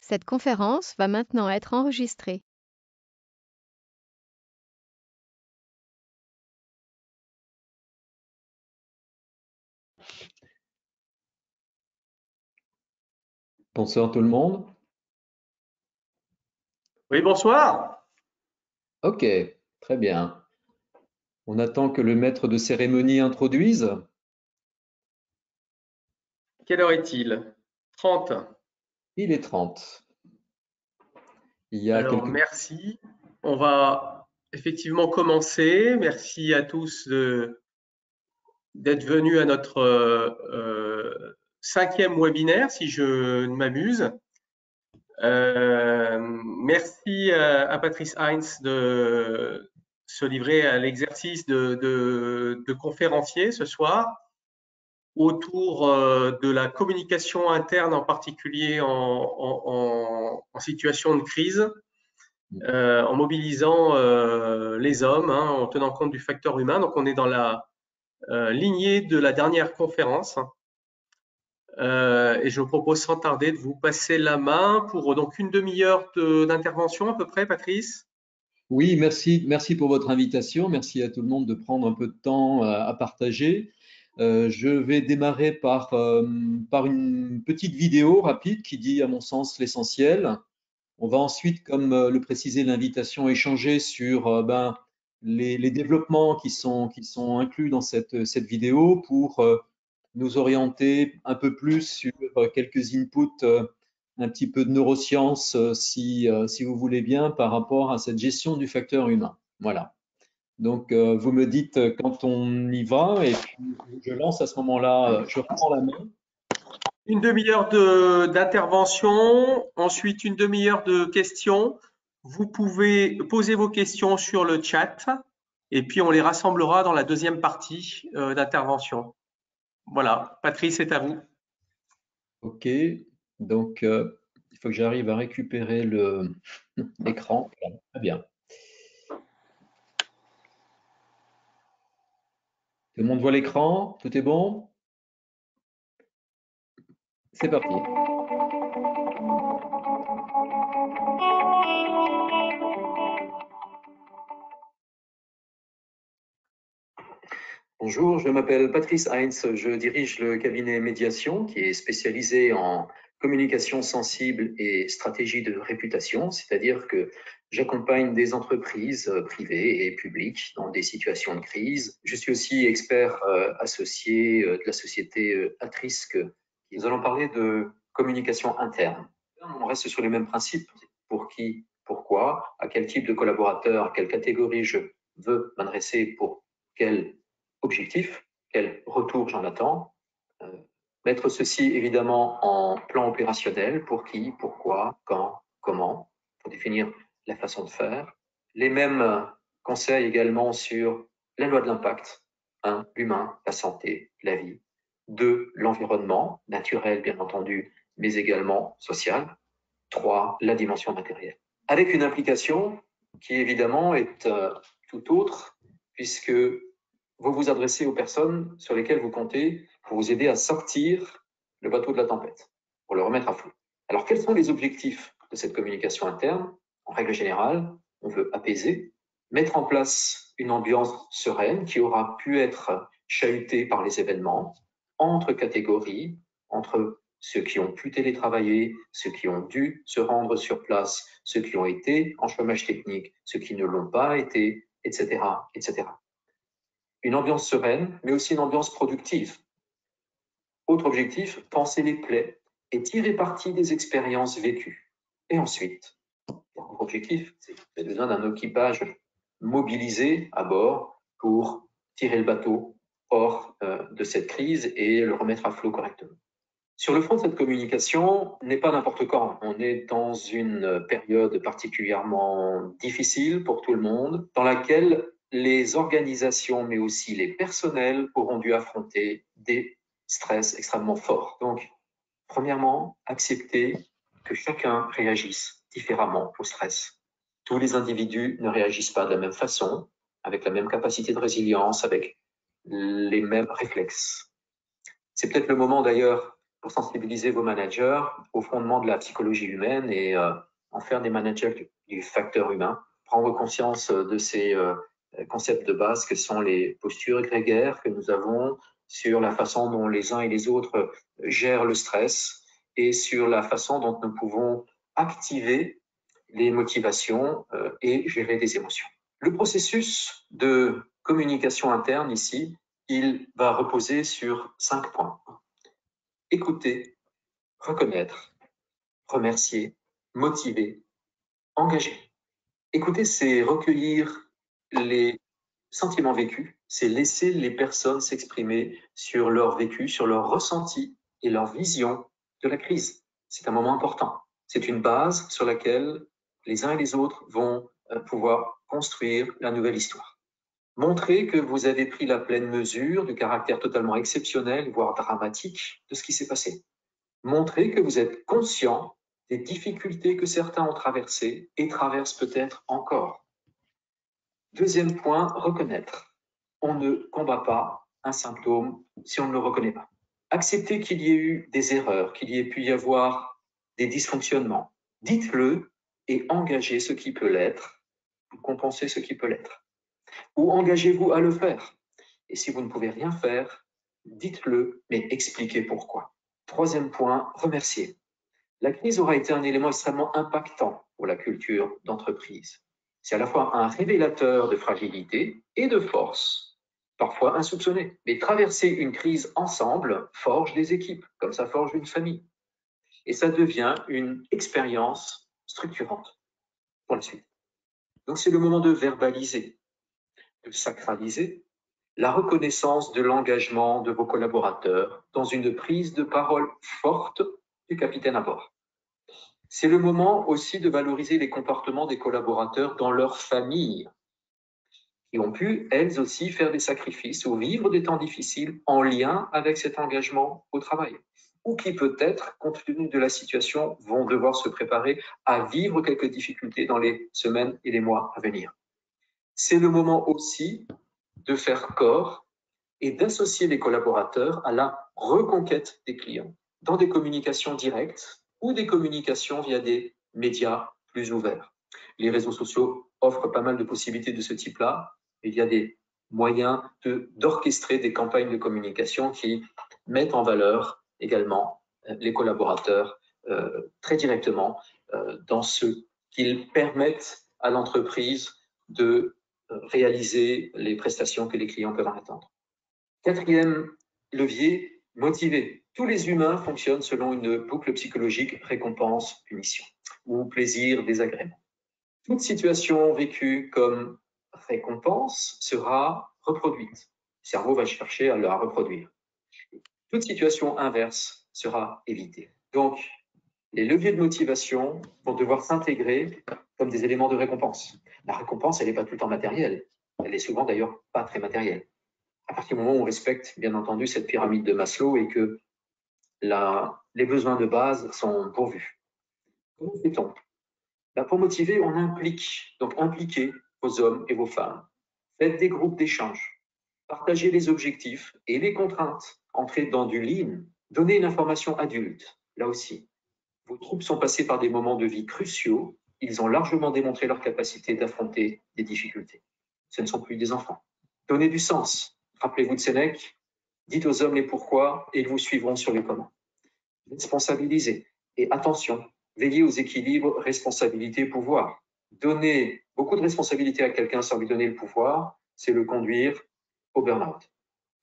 Cette conférence va maintenant être enregistrée. Bonsoir tout le monde. Oui, bonsoir. Ok, très bien. On attend que le maître de cérémonie introduise. Quelle heure est-il? 30. Il est 30. Il y a Alors, quelques... merci. On va effectivement commencer. Merci à tous d'être venus à notre cinquième webinaire, si je ne m'abuse. Merci à Patrice Heinz de se livrer à l'exercice de conférencier ce soir autour de la communication interne, en particulier en situation de crise, en mobilisant les hommes, hein, en tenant compte du facteur humain. Donc, on est dans la lignée de la dernière conférence. Et je vous propose sans tarder de vous passer la main pour donc une demi-heure d'intervention à peu près, Patrice. Oui, merci pour votre invitation. Merci à tout le monde de prendre un peu de temps à partager. Je vais démarrer par une petite vidéo rapide qui dit, à mon sens, l'essentiel. On va ensuite, comme le précisait l'invitation, échanger sur les développements qui sont inclus dans cette vidéo pour nous orienter un peu plus sur quelques inputs, un petit peu de neurosciences, si vous voulez bien, par rapport à cette gestion du facteur humain. Voilà. Donc, vous me dites quand on y va et puis je lance à ce moment-là, je reprends la main. Une demi-heure d'intervention, ensuite une demi-heure de questions. Vous pouvez poser vos questions sur le chat et puis on les rassemblera dans la deuxième partie d'intervention. Voilà, Patrice, c'est à vous. OK. Donc, il faut que j'arrive à récupérer l'écran. Voilà. Très bien. Tout le monde voit l'écran? Tout est bon? C'est parti. Bonjour, je m'appelle Patrice Heinz, je dirige le cabinet Médiation qui est spécialisé en communication sensible et stratégie de réputation, c'est-à-dire que j'accompagne des entreprises privées et publiques dans des situations de crise. Je suis aussi expert associé de la société Atrisk. Nous allons parler de communication interne. On reste sur les mêmes principes. Pour qui, pourquoi, à quel type de collaborateur, à quelle catégorie je veux m'adresser, pour quel objectif, quel retour j'en attends. Mettre ceci évidemment en plan opérationnel, pour qui, pourquoi, quand, comment, pour définir la façon de faire. Les mêmes conseils également sur la loi de l'impact. 1, l'humain, la santé, la vie. 2, l'environnement, naturel bien entendu, mais également social. 3, la dimension matérielle. Avec une implication qui évidemment est tout autre, puisque vous vous adressez aux personnes sur lesquelles vous comptez pour vous aider à sortir le bateau de la tempête, pour le remettre à flot. Alors, quels sont les objectifs de cette communication interne? En règle générale, on veut apaiser, mettre en place une ambiance sereine qui aura pu être chahutée par les événements, entre catégories, entre ceux qui ont pu télétravailler, ceux qui ont dû se rendre sur place, ceux qui ont été en chômage technique, ceux qui ne l'ont pas été, etc., etc. Une ambiance sereine, mais aussi une ambiance productive. Autre objectif, penser les plaies et tirer parti des expériences vécues. Et ensuite, dernier objectif, c'est besoin d'un équipage mobilisé à bord pour tirer le bateau hors de cette crise et le remettre à flot correctement. Sur le fond de cette communication, n'est pas n'importe quand. On est dans une période particulièrement difficile pour tout le monde, dans laquelle les organisations, mais aussi les personnels, auront dû affronter des stress extrêmement forts. Donc, premièrement, accepter que chacun réagisse différemment au stress. Tous les individus ne réagissent pas de la même façon, avec la même capacité de résilience, avec les mêmes réflexes. C'est peut-être le moment d'ailleurs pour sensibiliser vos managers au fondement de la psychologie humaine et en faire des managers du facteur humain, prendre conscience de ces concepts de base que sont les postures grégaires que nous avons sur la façon dont les uns et les autres gèrent le stress et sur la façon dont nous pouvons activer les motivations et gérer des émotions. Le processus de communication interne ici, il va reposer sur 5 points. Écouter, reconnaître, remercier, motiver, engager. Écouter, c'est recueillir les sentiments vécus, c'est laisser les personnes s'exprimer sur leur vécu, sur leur ressenti et leur vision de la crise. C'est un moment important. C'est une base sur laquelle les uns et les autres vont pouvoir construire la nouvelle histoire. Montrez que vous avez pris la pleine mesure du caractère totalement exceptionnel, voire dramatique, de ce qui s'est passé. Montrez que vous êtes conscient des difficultés que certains ont traversées et traversent peut-être encore. Deuxième point, reconnaître. On ne combat pas un symptôme si on ne le reconnaît pas. Acceptez qu'il y ait eu des erreurs, qu'il y ait pu y avoir des dysfonctionnements. Dites-le et engagez ce qui peut l'être, compensez ce qui peut l'être. Ou engagez-vous à le faire. Et si vous ne pouvez rien faire, dites-le, mais expliquez pourquoi. Troisième point, remercier. La crise aura été un élément extrêmement impactant pour la culture d'entreprise. C'est à la fois un révélateur de fragilité et de force, parfois insoupçonnée. Mais traverser une crise ensemble forge des équipes, comme ça forge une famille. Et ça devient une expérience structurante pour la suite. Donc c'est le moment de verbaliser, de sacraliser la reconnaissance de l'engagement de vos collaborateurs dans une prise de parole forte du capitaine à bord. C'est le moment aussi de valoriser les comportements des collaborateurs dans leur famille, qui ont pu, elles aussi, faire des sacrifices ou vivre des temps difficiles en lien avec cet engagement au travail, ou qui peut-être, compte tenu de la situation, vont devoir se préparer à vivre quelques difficultés dans les semaines et les mois à venir. C'est le moment aussi de faire corps et d'associer les collaborateurs à la reconquête des clients dans des communications directes ou des communications via des médias plus ouverts. Les réseaux sociaux offrent pas mal de possibilités de ce type-là. Il y a des moyens d'orchestrer des campagnes de communication qui mettent en valeur également les collaborateurs très directement dans ce qu'ils permettent à l'entreprise de réaliser les prestations que les clients peuvent en attendre. Quatrième levier, motiver. Tous les humains fonctionnent selon une boucle psychologique récompense-punition ou plaisir-désagrément. Toute situation vécue comme récompense sera reproduite. Le cerveau va chercher à la reproduire. Toute situation inverse sera évitée. Donc, les leviers de motivation vont devoir s'intégrer comme des éléments de récompense. La récompense, elle n'est pas tout le temps matérielle. Elle est souvent d'ailleurs pas très matérielle. À partir du moment où on respecte, bien entendu, cette pyramide de Maslow et que les besoins de base sont pourvus. Comment fait-on? Pour motiver, on implique. Donc, impliquez vos hommes et vos femmes. Faites des groupes d'échange. Partagez les objectifs et les contraintes. Entrez dans du lean. Donnez une information adulte. Là aussi, vos troupes sont passées par des moments de vie cruciaux. Ils ont largement démontré leur capacité d'affronter des difficultés. Ce ne sont plus des enfants. Donnez du sens. Rappelez-vous de Sénèque, dites aux hommes les pourquoi et ils vous suivront sur les comment. Responsabilisez. Et attention, veillez aux équilibres responsabilité-pouvoir. Donner beaucoup de responsabilités à quelqu'un sans lui donner le pouvoir, c'est le conduire au burn-out.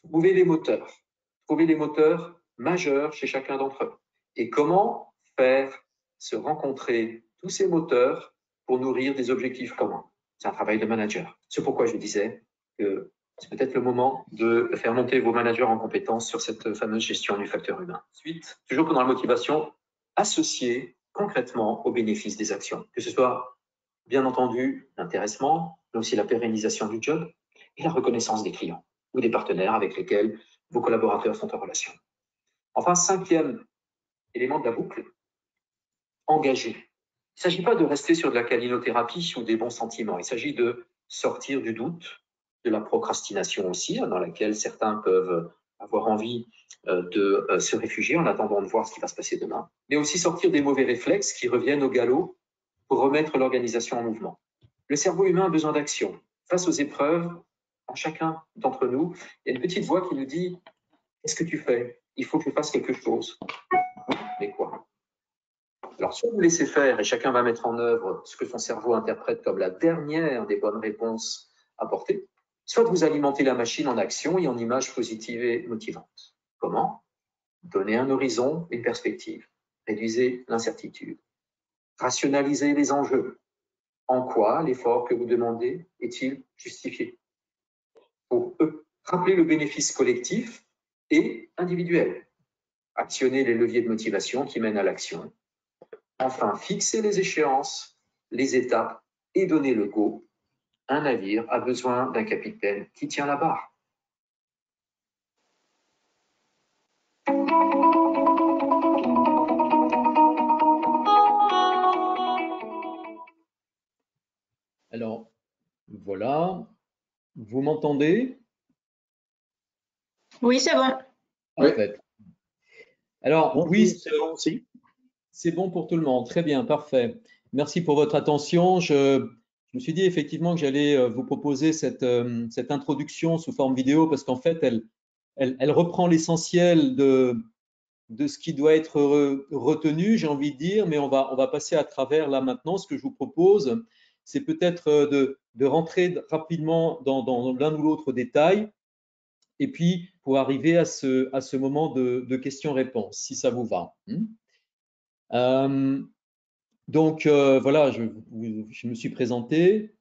Trouvez les moteurs majeurs chez chacun d'entre eux. Et comment faire se rencontrer tous ces moteurs pour nourrir des objectifs communs? C'est un travail de manager. C'est pourquoi je disais que c'est peut-être le moment de faire monter vos managers en compétence sur cette fameuse gestion du facteur humain. Ensuite, toujours pendant la motivation, associer concrètement aux bénéfices des actions, que ce soit bien entendu l'intéressement, mais aussi la pérennisation du job et la reconnaissance des clients ou des partenaires avec lesquels vos collaborateurs sont en relation. Enfin, cinquième élément de la boucle, engager. Il ne s'agit pas de rester sur de la câlinothérapie ou des bons sentiments, il s'agit de sortir du doute, de la procrastination aussi, dans laquelle certains peuvent avoir envie de se réfugier en attendant de voir ce qui va se passer demain, mais aussi sortir des mauvais réflexes qui reviennent au galop pour remettre l'organisation en mouvement. Le cerveau humain a besoin d'action. Face aux épreuves, en chacun d'entre nous, il y a une petite voix qui nous dit « Qu'est-ce que tu fais? Il faut que je fasse quelque chose. » Mais quoi? Alors, soit vous laissez faire et chacun va mettre en œuvre ce que son cerveau interprète comme la dernière des bonnes réponses apportées, soit vous alimentez la machine en action et en images positives et motivantes. Comment? Donnez un horizon, une perspective. Réduisez l'incertitude. Rationalisez les enjeux. En quoi l'effort que vous demandez est-il justifié? Pour eux, rappelez le bénéfice collectif et individuel. Actionnez les leviers de motivation qui mènent à l'action. Enfin, fixez les échéances, les étapes et donnez le go. Un navire a besoin d'un capitaine qui tient la barre. Alors, voilà. Vous m'entendez? Oui, c'est bon. Parfait. Alors, Bon, oui, c'est bon aussi. c'est bon pour tout le monde. Très bien, parfait. Merci pour votre attention. Je me suis dit effectivement que j'allais vous proposer cette introduction sous forme vidéo parce qu'en fait, elle reprend l'essentiel de ce qui doit être retenu, j'ai envie de dire, mais on va passer à travers là maintenant. Ce que je vous propose, c'est peut-être de rentrer rapidement dans l'un ou l'autre détail et puis pour arriver à ce moment de questions-réponses, si ça vous va. Donc voilà, je me suis présenté.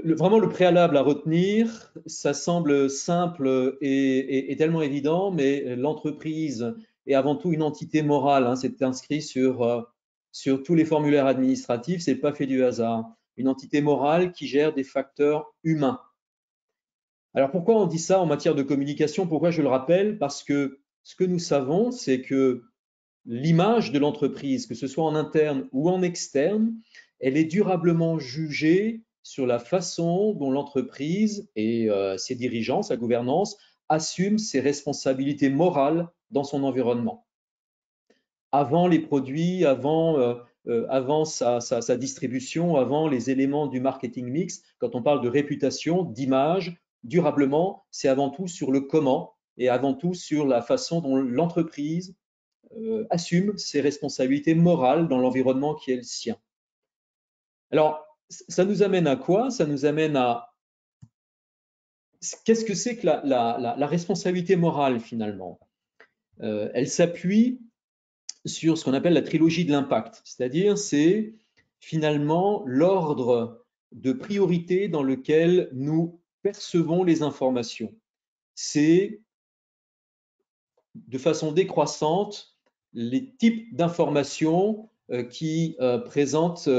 Vraiment le préalable à retenir, ça semble simple et tellement évident, mais l'entreprise est avant tout une entité morale. Hein, c'est inscrit sur tous les formulaires administratifs, c'est pas fait du hasard. Une entité morale qui gère des facteurs humains. Alors pourquoi on dit ça en matière de communication? Pourquoi je le rappelle? Parce que ce que nous savons, c'est que l'image de l'entreprise, que ce soit en interne ou en externe, elle est durablement jugée sur la façon dont l'entreprise et ses dirigeants, sa gouvernance, assument ses responsabilités morales dans son environnement. Avant les produits, avant sa distribution, avant les éléments du marketing mix, quand on parle de réputation, d'image, durablement, c'est avant tout sur le comment et avant tout sur la façon dont l'entreprise assume ses responsabilités morales dans l'environnement qui est le sien. Alors, ça nous amène à quoi? Ça nous amène à qu'est-ce que c'est que la responsabilité morale finalement? Elle s'appuie sur ce qu'on appelle la trilogie de l'impact, c'est-à-dire c'est finalement l'ordre de priorité dans lequel nous percevons les informations. C'est de façon décroissante les types d'informations qui présentent qui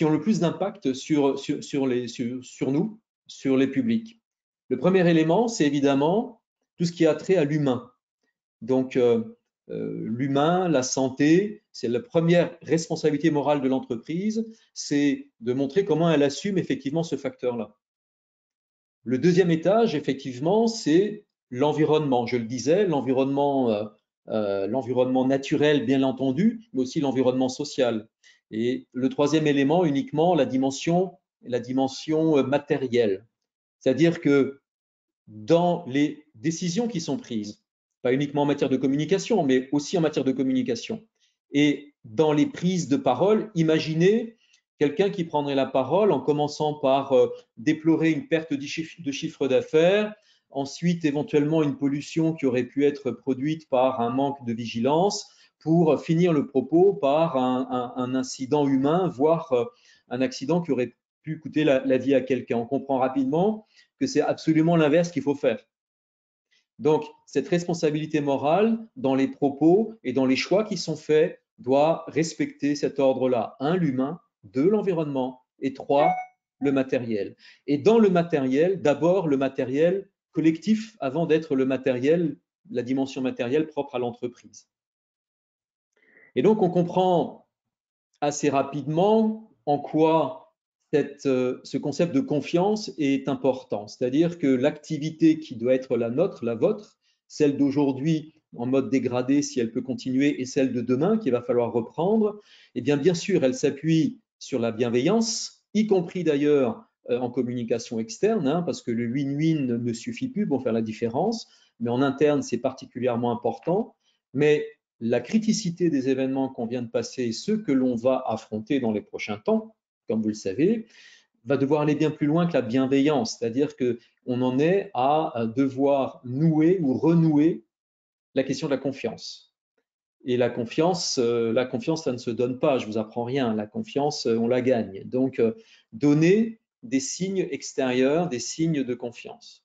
ont le plus d'impact sur nous, sur les publics. Le premier élément, c'est évidemment tout ce qui a trait à l'humain. Donc, l'humain, la santé, c'est la première responsabilité morale de l'entreprise, c'est de montrer comment elle assume effectivement ce facteur-là. Le deuxième étage, effectivement, c'est l'environnement. Je le disais, l'environnement naturel, bien entendu, mais aussi l'environnement social. Et le troisième élément, uniquement la dimension matérielle. C'est-à-dire que dans les décisions qui sont prises, pas uniquement en matière de communication, mais aussi en matière de communication, et dans les prises de parole, imaginez quelqu'un qui prendrait la parole en commençant par déplorer une perte de chiffre d'affaires, ensuite éventuellement une pollution qui aurait pu être produite par un manque de vigilance, pour finir le propos par un incident humain, voire un accident qui aurait pu coûter la vie à quelqu'un. On comprend rapidement que c'est absolument l'inverse qu'il faut faire. Donc, cette responsabilité morale dans les propos et dans les choix qui sont faits doit respecter cet ordre-là. 1, l'humain, 2, l'environnement et 3, le matériel. Et dans le matériel, d'abord le matériel collectif avant d'être le matériel, la dimension matérielle propre à l'entreprise. Et donc, on comprend assez rapidement en quoi ce concept de confiance est important. C'est-à-dire que l'activité qui doit être la nôtre, la vôtre, celle d'aujourd'hui en mode dégradé, si elle peut continuer, et celle de demain qu'il va falloir reprendre, eh bien sûr, elle s'appuie sur la bienveillance, y compris d'ailleurs en communication externe, hein, parce que le win-win ne suffit plus pour faire la différence, mais en interne, c'est particulièrement important. Mais la criticité des événements qu'on vient de passer, ceux que l'on va affronter dans les prochains temps, comme vous le savez, va devoir aller bien plus loin que la bienveillance, c'est-à-dire qu'on en est à devoir nouer ou renouer la question de la confiance. Et la confiance, ça ne se donne pas, je ne vous apprends rien. La confiance, on la gagne. Donc, donner des signes extérieurs, des signes de confiance.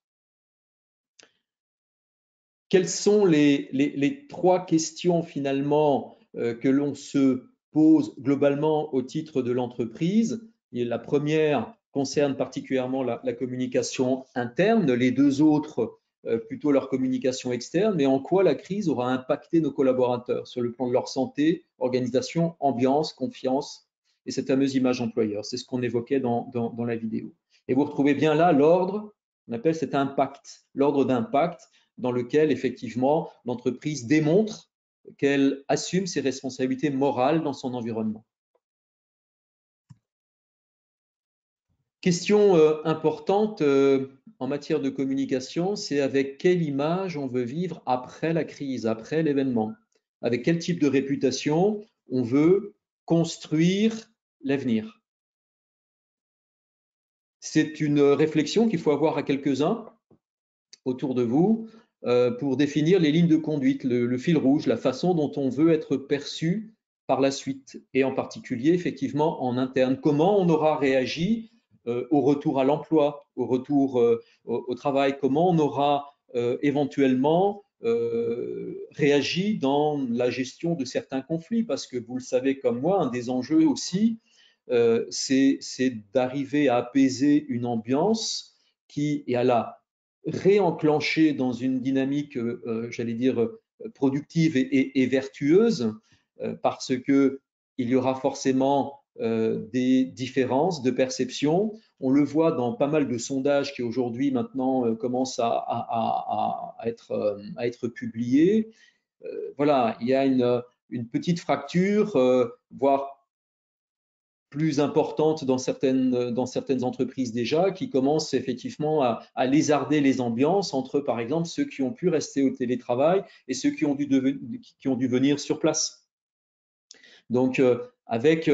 Quelles sont les trois questions finalement que l'on se pose globalement au titre de l'entreprise? La première concerne particulièrement la communication interne, les deux autres plutôt leur communication externe, mais en quoi la crise aura impacté nos collaborateurs sur le plan de leur santé, organisation, ambiance, confiance et cette fameuse image employeur. C'est ce qu'on évoquait dans la vidéo. Et vous retrouvez bien là l'ordre, on appelle cet impact, l'ordre d'impact dans lequel effectivement l'entreprise démontre qu'elle assume ses responsabilités morales dans son environnement. Question importante en matière de communication, c'est avec quelle image on veut vivre après la crise, après l'événement. Avec quel type de réputation on veut construire l'avenir. C'est une réflexion qu'il faut avoir à quelques-uns autour de vous pour définir les lignes de conduite, le fil rouge, la façon dont on veut être perçu par la suite, et en particulier effectivement en interne. Comment on aura réagi au retour à l'emploi, au retour au travail, comment on aura éventuellement réagi dans la gestion de certains conflits, parce que vous le savez comme moi, un des enjeux aussi, c'est d'arriver à apaiser une ambiance qui est à la réenclencher dans une dynamique, j'allais dire, productive et vertueuse, parce qu'il y aura forcément des différences de perception. On le voit dans pas mal de sondages qui aujourd'hui maintenant commencent à être publiés. Voilà, il y a une petite fracture, voire plus importante dans certaines entreprises déjà, qui commencent effectivement à lézarder les ambiances entre, par exemple, ceux qui ont pu rester au télétravail et ceux qui ont dû venir sur place. Donc, avec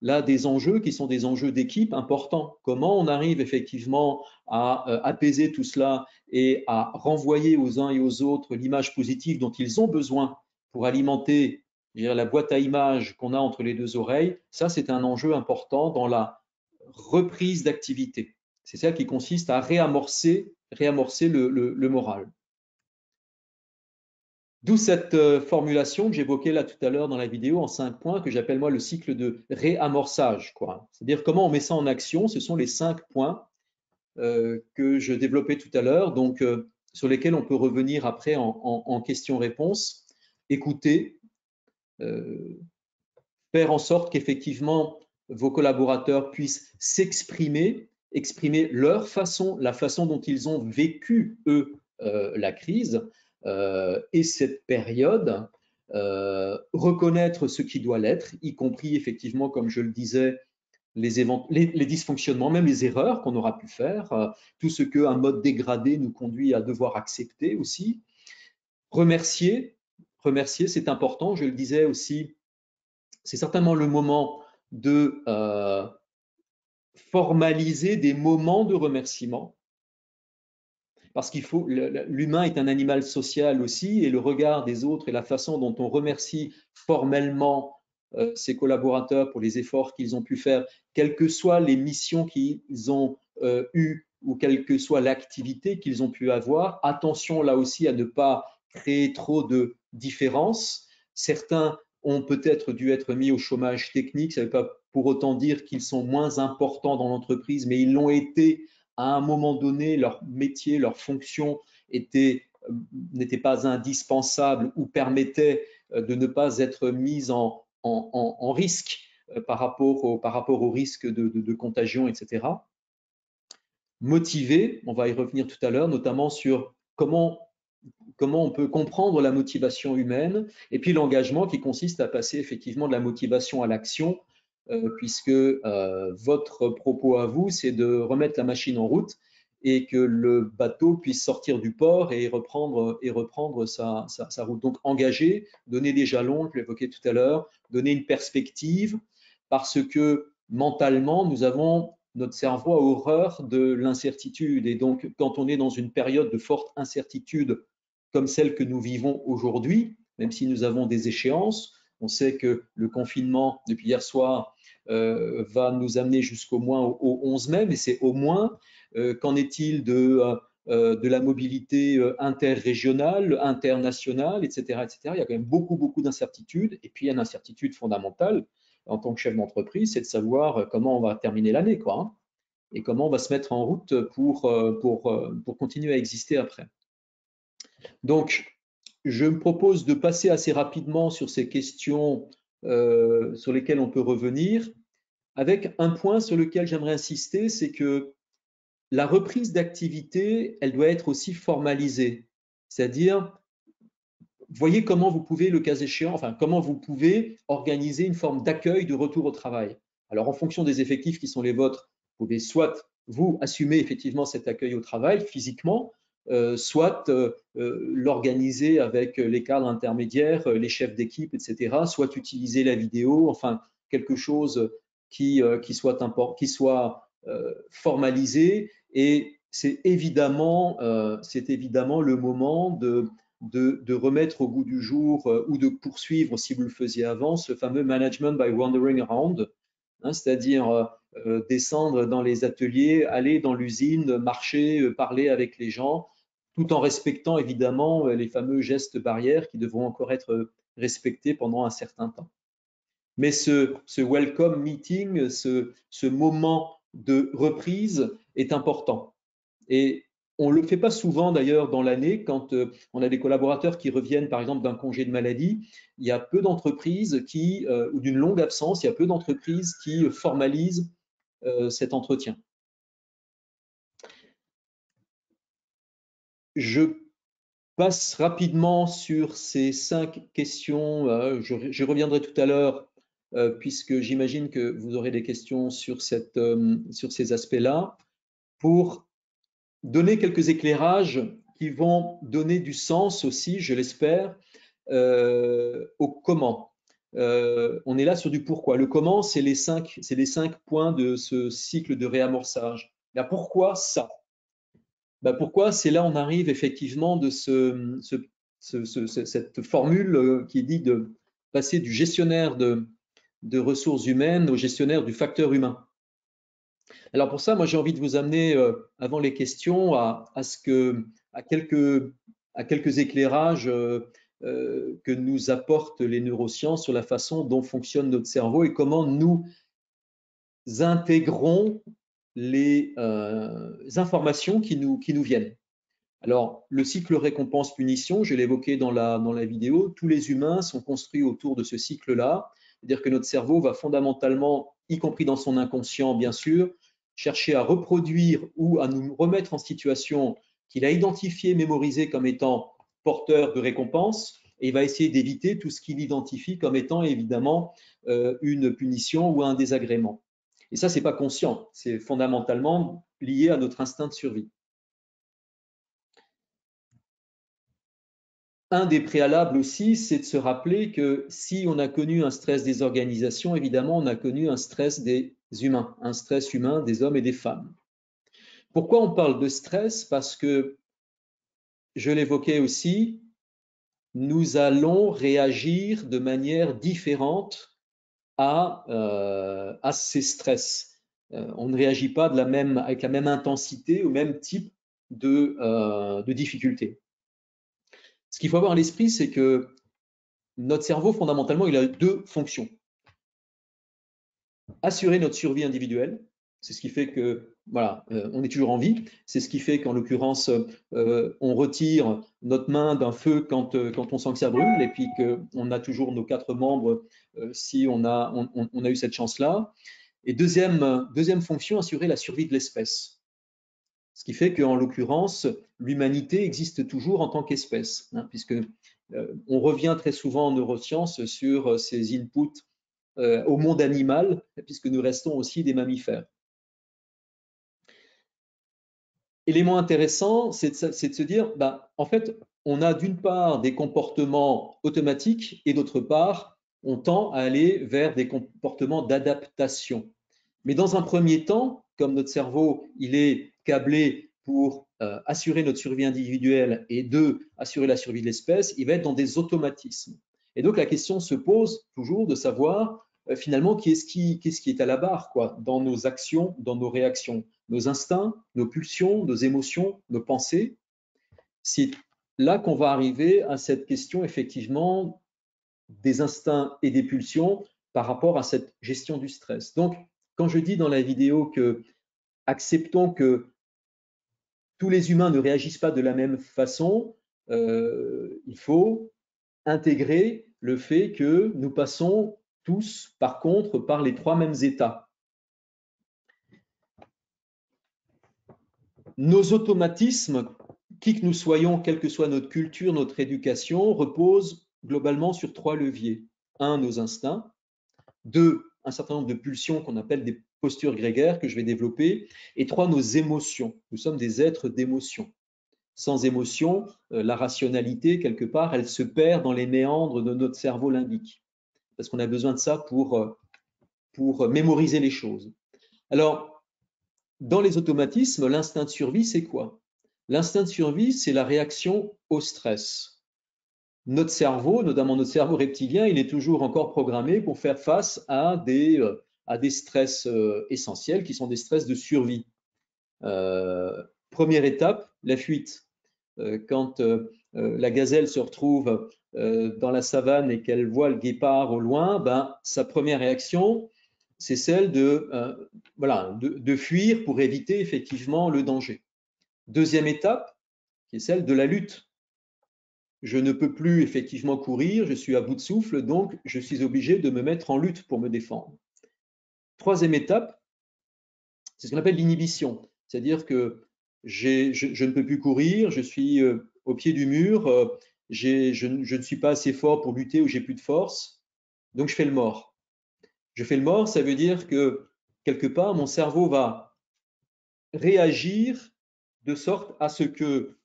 là des enjeux qui sont des enjeux d'équipe importants. Comment on arrive effectivement à apaiser tout cela et à renvoyer aux uns et aux autres l'image positive dont ils ont besoin pour alimenter la boîte à images qu'on a entre les deux oreilles, ça c'est un enjeu important dans la reprise d'activité. C'est ça qui consiste à réamorcer le moral. D'où cette formulation que j'évoquais là tout à l'heure dans la vidéo en 5 points que j'appelle moi le cycle de réamorçage. C'est-à-dire comment on met ça en action, ce sont les 5 points que je développais tout à l'heure, donc sur lesquels on peut revenir après en questions-réponses. Écouter, faire en sorte qu'effectivement vos collaborateurs puissent s'exprimer, exprimer leur façon, la façon dont ils ont vécu, eux, la crise et cette période, reconnaître ce qui doit l'être, y compris effectivement, comme je le disais, les dysfonctionnements, même les erreurs qu'on aura pu faire, tout ce qu'un mode dégradé nous conduit à devoir accepter aussi. Remercier, c'est important, je le disais aussi, c'est certainement le moment de formaliser des moments de remerciement, parce qu'il faut, l'humain est un animal social aussi, et le regard des autres et la façon dont on remercie formellement ses collaborateurs pour les efforts qu'ils ont pu faire, quelles que soient les missions qu'ils ont eues ou quelle que soit l'activité qu'ils ont pu avoir. Attention là aussi à ne pas créer trop de différences. Certains ont peut-être dû être mis au chômage technique, ça ne veut pas pour autant dire qu'ils sont moins importants dans l'entreprise, mais ils l'ont été à un moment donné, leur métier, leur fonction n'était pas indispensable ou permettait de ne pas être mise en risque par rapport au risque de contagion, etc. Motiver, on va y revenir tout à l'heure, notamment sur comment on peut comprendre la motivation humaine, et puis l'engagement qui consiste à passer effectivement de la motivation à l'action, puisque votre propos à vous, c'est de remettre la machine en route et que le bateau puisse sortir du port et reprendre sa route. Donc engager, donner des jalons, je l'évoquais tout à l'heure, donner une perspective, parce que mentalement, notre cerveau a horreur de l'incertitude. Et donc, quand on est dans une période de forte incertitude comme celle que nous vivons aujourd'hui, même si nous avons des échéances, on sait que le confinement, depuis hier soir, va nous amener jusqu'au moins au 11 mai, mais c'est au moins. Qu'en est-il de la mobilité interrégionale, internationale, etc., etc. Il y a quand même beaucoup d'incertitudes. Et puis, il y a une incertitude fondamentale en tant que chef d'entreprise, c'est de savoir comment on va terminer l'année, quoi, hein, et comment on va se mettre en route pour continuer à exister après. Donc, je me propose de passer assez rapidement sur ces questions sur lesquelles on peut revenir, avec un point sur lequel j'aimerais insister, c'est que la reprise d'activité, elle doit être aussi formalisée. C'est-à-dire, voyez comment vous pouvez, le cas échéant, enfin, comment vous pouvez organiser une forme d'accueil de retour au travail. Alors, en fonction des effectifs qui sont les vôtres, vous pouvez soit vous assumer effectivement cet accueil au travail physiquement, soit l'organiser avec les cadres intermédiaires, les chefs d'équipe, etc., soit utiliser la vidéo, enfin, quelque chose qui soit formalisé. Et c'est évidemment le moment de remettre au goût du jour ou de poursuivre, si vous le faisiez avant, ce fameux management by wandering around, hein, c'est-à-dire descendre dans les ateliers, aller dans l'usine, marcher, parler avec les gens, tout en respectant évidemment les fameux gestes barrières qui devront encore être respectés pendant un certain temps. Mais ce welcome meeting, ce moment de reprise est important. Et on ne le fait pas souvent d'ailleurs dans l'année quand on a des collaborateurs qui reviennent par exemple d'un congé de maladie. Il y a peu d'entreprises ou d'une longue absence, il y a peu d'entreprises qui formalisent cet entretien. Je passe rapidement sur ces 5 questions. Je reviendrai tout à l'heure puisque j'imagine que vous aurez des questions sur ces aspects-là, pour donner quelques éclairages qui vont donner du sens aussi, je l'espère, au comment. On est là sur du pourquoi. Le comment, c'est les 5 points de ce cycle de réamorçage. Là, pourquoi ça? Ben pourquoi? C'est là on arrive effectivement de cette formule qui dit de passer du gestionnaire de ressources humaines au gestionnaire du facteur humain. Alors pour ça, moi j'ai envie de vous amener avant les questions à quelques éclairages que nous apportent les neurosciences sur la façon dont fonctionne notre cerveau et comment nous intégrons les informations qui nous viennent. Alors, le cycle récompense-punition, je l'ai évoqué dans la vidéo, tous les humains sont construits autour de ce cycle-là, c'est-à-dire que notre cerveau va fondamentalement, y compris dans son inconscient bien sûr, chercher à reproduire ou à nous remettre en situation qu'il a identifié, mémorisé comme étant porteur de récompense, et il va essayer d'éviter tout ce qu'il identifie comme étant évidemment une punition ou un désagrément. Et ça, c'est pas conscient, c'est fondamentalement lié à notre instinct de survie. Un des préalables aussi, c'est de se rappeler que si on a connu un stress des organisations, évidemment, on a connu un stress des humains, un stress humain des hommes et des femmes. Pourquoi on parle de stress? Parce que, je l'évoquais aussi, nous allons réagir de manière différente à ces stress. On ne réagit pas avec la même intensité, au même type de difficultés. Ce qu'il faut avoir à l'esprit, c'est que notre cerveau, fondamentalement, il a 2 fonctions. Assurer notre survie individuelle, c'est ce qui fait que voilà, on est toujours en vie. C'est ce qui fait qu'en l'occurrence, on retire notre main d'un feu quand on sent que ça brûle, et puis qu'on a toujours nos 4 membres si on a eu cette chance-là. Et deuxième fonction, assurer la survie de l'espèce. Ce qui fait qu'en l'occurrence, l'humanité existe toujours en tant qu'espèce, hein, puisque on revient très souvent en neurosciences sur ces inputs au monde animal, puisque nous restons aussi des mammifères. Élément intéressant, c'est de se dire, en fait, on a d'une part des comportements automatiques et d'autre part, on tend à aller vers des comportements d'adaptation. Mais dans un premier temps, comme notre cerveau, il est câblé pour assurer notre survie individuelle et assurer la survie de l'espèce, il va être dans des automatismes. Et donc la question se pose toujours de savoir finalement qu'est-ce qui est à la barre quoi, dans nos actions, dans nos réactions, nos instincts, nos pulsions, nos émotions, nos pensées. C'est là qu'on va arriver à cette question effectivement des instincts et des pulsions par rapport à cette gestion du stress. Donc, quand je dis dans la vidéo que acceptons que tous les humains ne réagissent pas de la même façon, il faut intégrer le fait que nous passons tous, par contre, par les 3 mêmes états. Nos automatismes, qui que nous soyons, quelle que soit notre culture, notre éducation, reposent globalement sur 3 leviers. 1, nos instincts. 2, un certain nombre de pulsions qu'on appelle des postures grégaires que je vais développer. Et 3, nos émotions. Nous sommes des êtres d'émotion. Sans émotion, la rationalité, quelque part, elle se perd dans les méandres de notre cerveau limbique. Parce qu'on a besoin de ça pour mémoriser les choses. Alors, dans les automatismes, l'instinct de survie, c'est quoi? L'instinct de survie, c'est la réaction au stress. Notre cerveau, notamment notre cerveau reptilien, il est toujours encore programmé pour faire face à des stress essentiels qui sont des stress de survie. Première étape, la fuite. Quand la gazelle se retrouve dans la savane et qu'elle voit le guépard au loin, sa première réaction, c'est celle de fuir pour éviter effectivement le danger. Deuxième étape, qui est celle de la lutte. Je ne peux plus effectivement courir, je suis à bout de souffle, donc je suis obligé de me mettre en lutte pour me défendre. Troisième étape, c'est ce qu'on appelle l'inhibition, c'est-à-dire que je ne peux plus courir, je suis au pied du mur, je ne suis pas assez fort pour lutter ou j'ai plus de force, donc je fais le mort. Je fais le mort, ça veut dire que quelque part, mon cerveau va réagir de sorte à ce que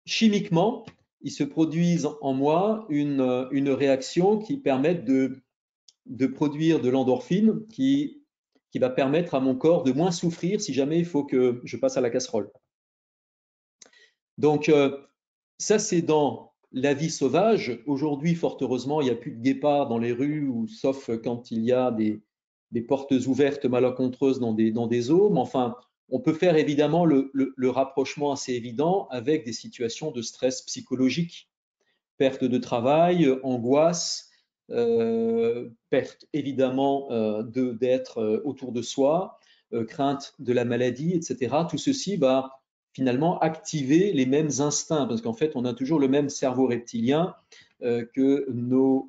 chimiquement, il se produise en moi une réaction qui permette de produire de l'endorphine qui va permettre à mon corps de moins souffrir si jamais il faut que je passe à la casserole. Donc, ça, c'est dans la vie sauvage. Aujourd'hui, fort heureusement, il n'y a plus de guépards dans les rues, sauf quand il y a des portes ouvertes malencontreuses dans des eaux. Mais enfin, on peut faire évidemment le rapprochement assez évident avec des situations de stress psychologique. Perte de travail, angoisse, perte évidemment d'être autour de soi, crainte de la maladie, etc. Tout ceci va finalement activer les mêmes instincts, parce qu'en fait, on a toujours le même cerveau reptilien que nos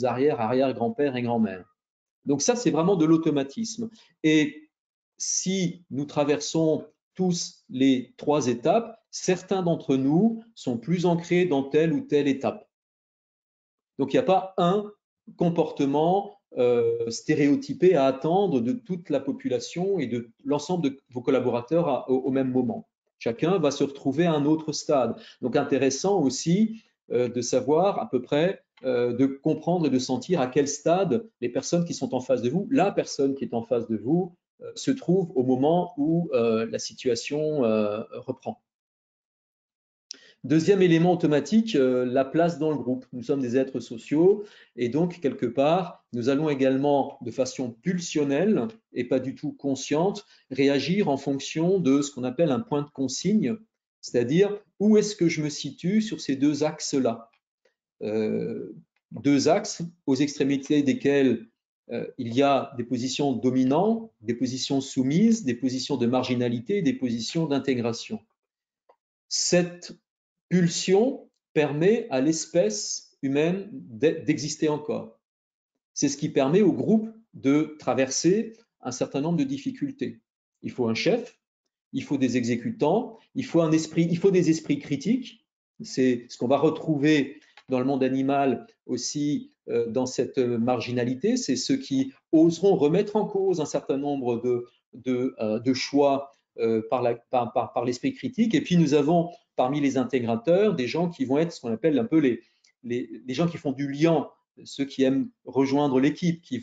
arrière-grands-pères et grands-mères. Donc ça, c'est vraiment de l'automatisme. Et si nous traversons tous les 3 étapes, certains d'entre nous sont plus ancrés dans telle ou telle étape. Donc il n'y a pas un comportement stéréotypé à attendre de toute la population et de l'ensemble de vos collaborateurs au même moment. Chacun va se retrouver à un autre stade. Donc intéressant aussi de savoir à peu près, de comprendre et de sentir à quel stade les personnes qui sont en face de vous, la personne qui est en face de vous, se trouve au moment où la situation reprend. Deuxième élément automatique, la place dans le groupe. Nous sommes des êtres sociaux et donc, quelque part, nous allons également, de façon pulsionnelle et pas du tout consciente, réagir en fonction de ce qu'on appelle un point de consigne, c'est-à-dire où est-ce que je me situe sur ces 2 axes-là. 2 axes aux extrémités desquels il y a des positions dominantes, des positions soumises, des positions de marginalité, des positions d'intégration. Cette pulsion permet à l'espèce humaine d'exister encore. C'est ce qui permet au groupe de traverser un certain nombre de difficultés. Il faut un chef, il faut des exécutants, il faut des esprits critiques. C'est ce qu'on va retrouver dans le monde animal aussi dans cette marginalité. C'est ceux qui oseront remettre en cause un certain nombre de choix par l'esprit critique. Et puis nous avons parmi les intégrateurs des gens qui vont être ce qu'on appelle un peu les gens qui font du lien, ceux qui aiment rejoindre l'équipe, qui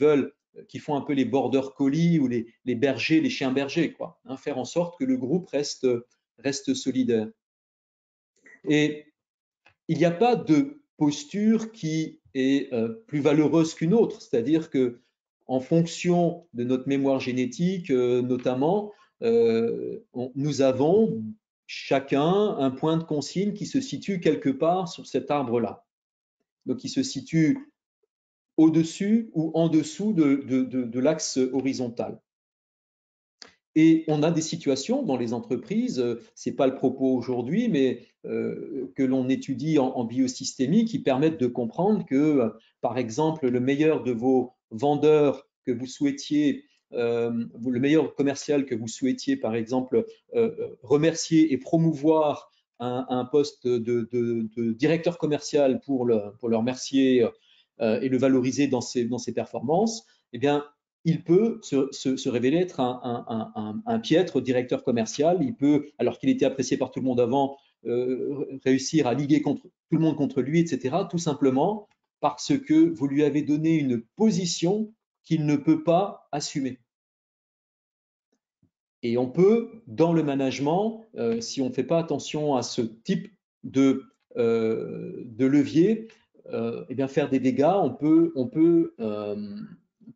font un peu les border collies ou les bergers, les chiens bergers, quoi, hein, faire en sorte que le groupe reste solidaire. Et il n'y a pas de posture qui est plus valeureuse qu'une autre, c'est-à-dire que en fonction de notre mémoire génétique, notamment, nous avons chacun un point de consigne qui se situe quelque part sur cet arbre-là. Donc, il se situe au-dessus ou en dessous de l'axe horizontal. Et on a des situations dans les entreprises, ce n'est pas le propos aujourd'hui, mais que l'on étudie en biosystémie, qui permettent de comprendre que, par exemple, le meilleur de vos vendeurs que vous souhaitiez, le meilleur commercial que vous souhaitiez, par exemple, remercier et promouvoir un poste de directeur commercial pour le remercier et le valoriser dans ses performances, eh bien, il peut se révéler être un piètre directeur commercial. Il peut, alors qu'il était apprécié par tout le monde avant, réussir à liguer tout le monde contre lui, etc., tout simplement parce que vous lui avez donné une position qu'il ne peut pas assumer. Et on peut, dans le management, si on ne fait pas attention à ce type de levier, eh bien faire des dégâts. On peut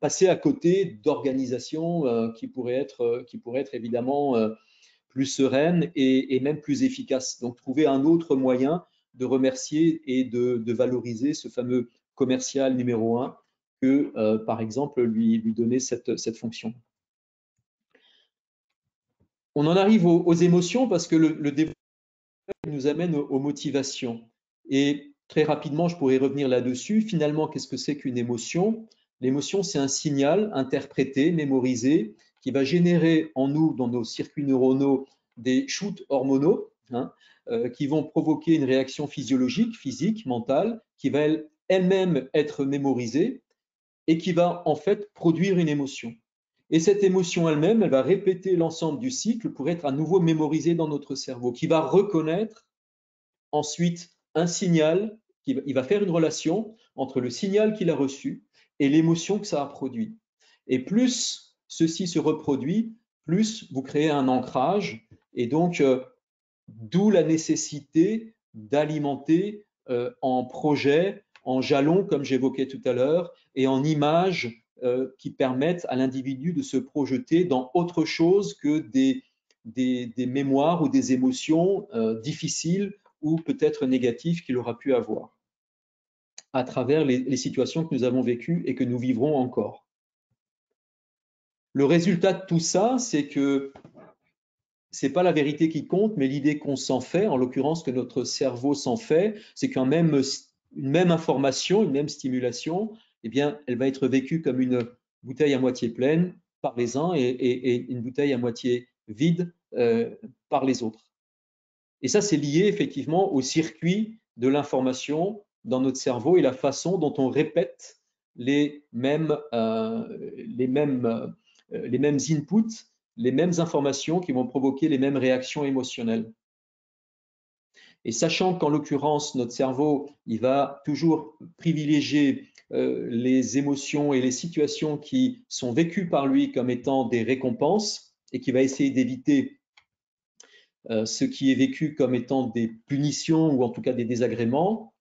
passer à côté d'organisations qui pourraient être évidemment plus sereines et même plus efficaces. Donc, trouver un autre moyen de remercier et de valoriser ce fameux commercial numéro 1 que, par exemple, lui donner cette fonction. On en arrive aux émotions parce que le développement nous amène aux motivations. Et très rapidement, je pourrais revenir là-dessus. Finalement, qu'est-ce que c'est qu'une émotion? L'émotion, c'est un signal interprété, mémorisé, qui va générer en nous, dans nos circuits neuronaux, des shoots hormonaux, hein, qui vont provoquer une réaction physiologique, physique, mentale, qui va elle-même être mémorisée et qui va en fait produire une émotion. Et cette émotion elle-même, elle va répéter l'ensemble du cycle pour être à nouveau mémorisée dans notre cerveau, qui va reconnaître ensuite un signal, il va faire une relation entre le signal qu'il a reçu et l'émotion que ça a produit. Et plus ceci se reproduit, plus vous créez un ancrage, et donc d'où la nécessité d'alimenter en projet, en jalons, comme j'évoquais tout à l'heure, et en images qui permettent à l'individu de se projeter dans autre chose que des mémoires ou des émotions difficiles ou peut-être négatives qu'il aura pu avoir à travers les situations que nous avons vécues et que nous vivrons encore. Le résultat de tout ça, c'est que ce n'est pas la vérité qui compte, mais l'idée qu'on s'en fait, en l'occurrence que notre cerveau s'en fait, c'est qu'une même information, une même stimulation, eh bien, elle va être vécue comme une bouteille à moitié pleine par les uns et une bouteille à moitié vide par les autres. Et ça, c'est lié effectivement au circuit de l'information dans notre cerveau et la façon dont on répète les mêmes inputs, les mêmes informations qui vont provoquer les mêmes réactions émotionnelles. Et sachant qu'en l'occurrence, notre cerveau, il va toujours privilégier les émotions et les situations qui sont vécues par lui comme étant des récompenses et qui va essayer d'éviter ce qui est vécu comme étant des punitions ou en tout cas des désagréments,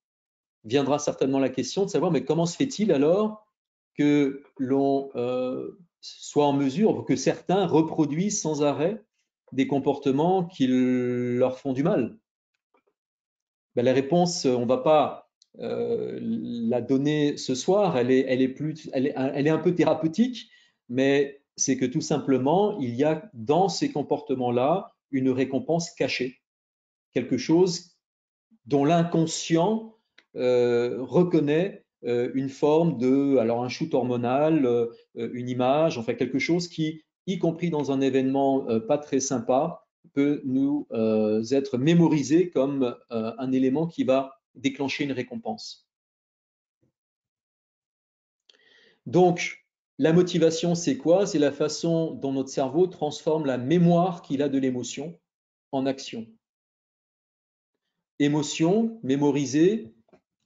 viendra certainement la question de savoir mais comment se fait-il alors que l'on soit en mesure, que certains reproduisent sans arrêt des comportements qui leur font du mal? Ben, la réponse, on ne va pas la donnée ce soir, elle est un peu thérapeutique, mais c'est que tout simplement, il y a dans ces comportements-là une récompense cachée, quelque chose dont l'inconscient reconnaît une forme de, alors un shoot hormonal, une image, enfin quelque chose qui, y compris dans un événement pas très sympa, peut nous être mémorisé comme un élément qui va déclencher une récompense. Donc, la motivation, c'est quoi? C'est la façon dont notre cerveau transforme la mémoire qu'il a de l'émotion en action. Émotion, mémorisée,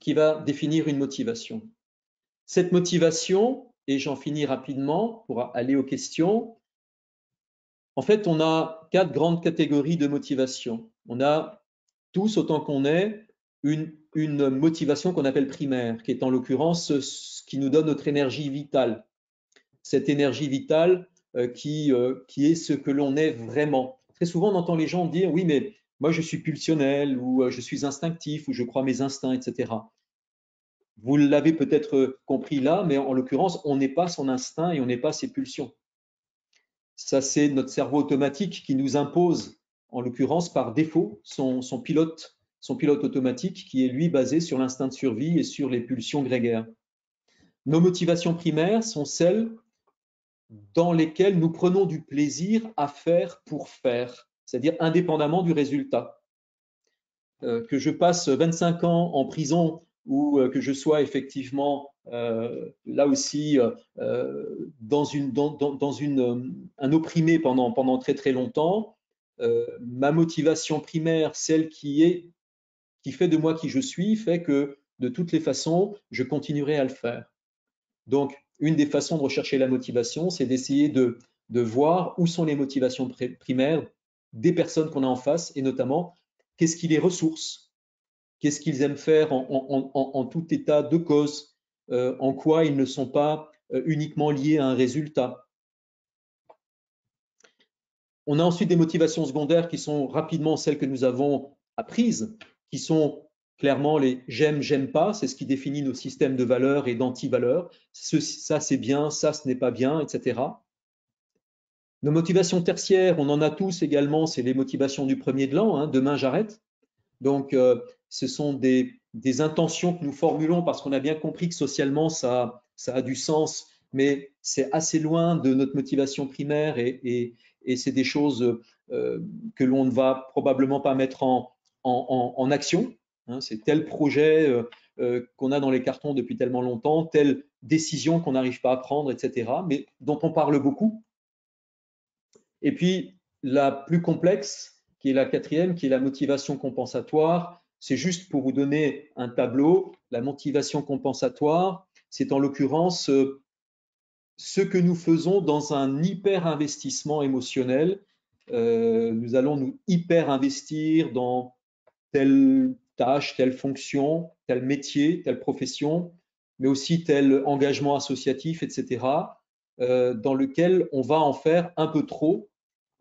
qui va définir une motivation. Cette motivation, et j'en finis rapidement pour aller aux questions, en fait, on a 4 grandes catégories de motivation. On a tous, autant qu'on est, une motivation qu'on appelle primaire, qui est en l'occurrence ce qui nous donne notre énergie vitale. Cette énergie vitale qui est ce que l'on est vraiment. Très souvent, on entend les gens dire « oui, mais moi, je suis pulsionnel » ou « je suis instinctif » ou « je crois mes instincts », etc. Vous l'avez peut-être compris là, mais en l'occurrence, on n'est pas son instinct et on n'est pas ses pulsions. Ça, c'est notre cerveau automatique qui nous impose, en l'occurrence par défaut, son pilote automatique qui est lui basé sur l'instinct de survie et sur les pulsions grégaires. Nos motivations primaires sont celles dans lesquelles nous prenons du plaisir à faire pour faire, c'est-à-dire indépendamment du résultat. Que je passe 25 ans en prison ou que je sois effectivement là aussi dans un opprimé pendant très très longtemps, ma motivation primaire, celle qui fait de moi qui je suis, fait que de toutes les façons, je continuerai à le faire. Donc, une des façons de rechercher la motivation, c'est d'essayer de voir où sont les motivations primaires des personnes qu'on a en face et notamment qu'est-ce qui les ressource, qu'est-ce qu'ils aiment faire en tout état de cause, en quoi ils ne sont pas uniquement liés à un résultat. On a ensuite des motivations secondaires qui sont rapidement celles que nous avons apprises, qui sont clairement les j'aime, j'aime pas, c'est ce qui définit nos systèmes de valeurs et d'anti-valeurs. Ça c'est bien, ça ce n'est pas bien, etc. Nos motivations tertiaires, on en a tous également, c'est les motivations du premier de l'an, hein, demain j'arrête. Donc ce sont des intentions que nous formulons parce qu'on a bien compris que socialement ça a du sens, mais c'est assez loin de notre motivation primaire et c'est des choses que l'on ne va probablement pas mettre en action. Hein, c'est tel projet qu'on a dans les cartons depuis tellement longtemps, telle décision qu'on n'arrive pas à prendre, etc., mais dont on parle beaucoup. Et puis, la plus complexe, qui est la quatrième, qui est la motivation compensatoire, c'est juste pour vous donner un tableau. La motivation compensatoire, c'est en l'occurrence ce que nous faisons dans un hyper-investissement émotionnel. Nous allons nous hyper-investir dans telle tâche, telle fonction, tel métier, telle profession, mais aussi tel engagement associatif, etc., dans lequel on va en faire un peu trop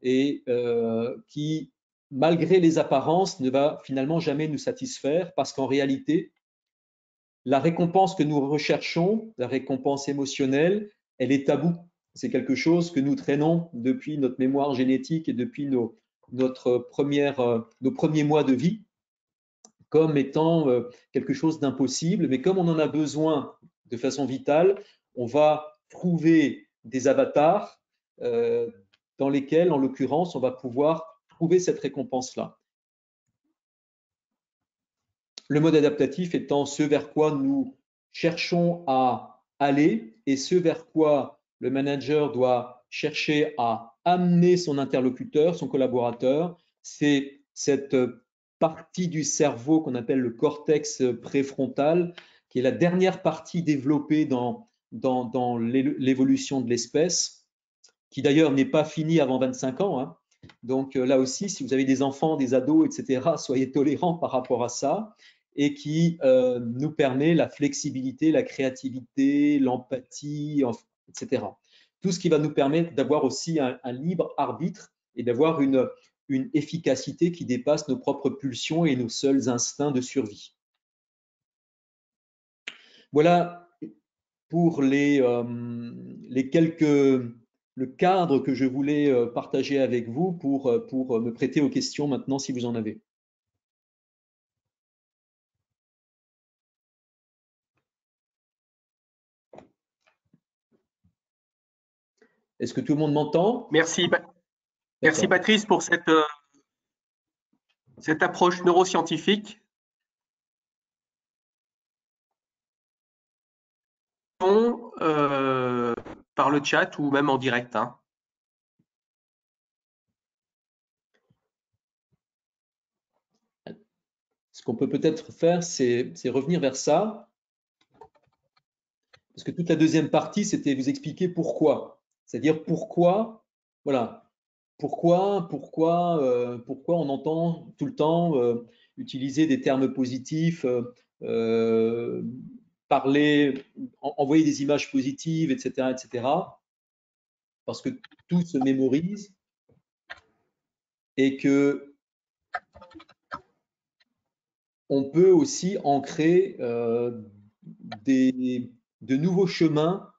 et qui, malgré les apparences, ne va finalement jamais nous satisfaire parce qu'en réalité, la récompense que nous recherchons, la récompense émotionnelle, elle est taboue. C'est quelque chose que nous traînons depuis notre mémoire génétique et depuis nos premiers mois de vie comme étant quelque chose d'impossible. Mais comme on en a besoin de façon vitale, on va trouver des avatars dans lesquels, en l'occurrence, on va pouvoir trouver cette récompense-là. Le mode adaptatif étant ce vers quoi nous cherchons à aller et ce vers quoi le manager doit chercher à amener son interlocuteur, son collaborateur, c'est cette partie du cerveau qu'on appelle le cortex préfrontal, qui est la dernière partie développée dans l'évolution de l'espèce, qui d'ailleurs n'est pas finie avant 25 ans. Hein. Donc là aussi, si vous avez des enfants, des ados, etc., soyez tolérants par rapport à ça et qui nous permet la flexibilité, la créativité, l'empathie, etc. Tout ce qui va nous permettre d'avoir aussi un libre arbitre et d'avoir une efficacité qui dépasse nos propres pulsions et nos seuls instincts de survie. Voilà pour le cadre que je voulais partager avec vous pour me prêter aux questions maintenant si vous en avez. Est-ce que tout le monde m'entend? Merci Patrice pour cette approche neuroscientifique. Par le chat ou même en direct. Hein. Ce qu'on peut peut-être faire, c'est revenir vers ça. Parce que toute la deuxième partie, c'était vous expliquer pourquoi. C'est-à-dire pourquoi, voilà, pourquoi on entend tout le temps utiliser des termes positifs, parler, envoyer des images positives, etc., etc. Parce que tout se mémorise et que on peut aussi ancrer de nouveaux chemins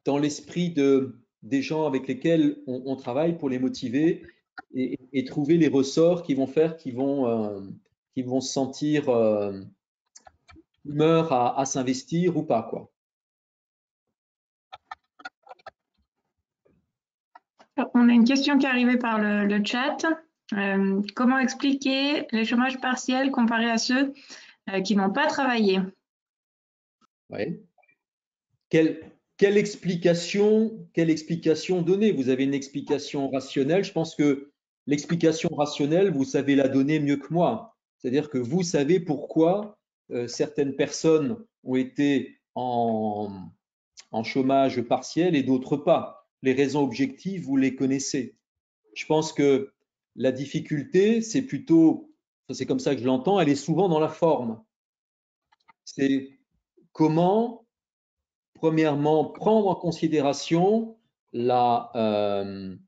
dans l'esprit des gens avec lesquels on travaille pour les motiver et trouver les ressorts qui vont faire qu'ils vont se sentir humeur à s'investir ou pas, quoi. On a une question qui est arrivée par le chat. Comment expliquer les chômages partiels comparés à ceux qui n'ont pas travaillé? Ouais. Quelle explication donner? Vous avez une explication rationnelle. Je pense que l'explication rationnelle, vous savez la donner mieux que moi. C'est-à-dire que vous savez pourquoi certaines personnes ont été en chômage partiel et d'autres pas. Les raisons objectives, vous les connaissez. Je pense que la difficulté, c'est plutôt, c'est comme ça que je l'entends, elle est souvent dans la forme. C'est comment, premièrement, prendre en considération le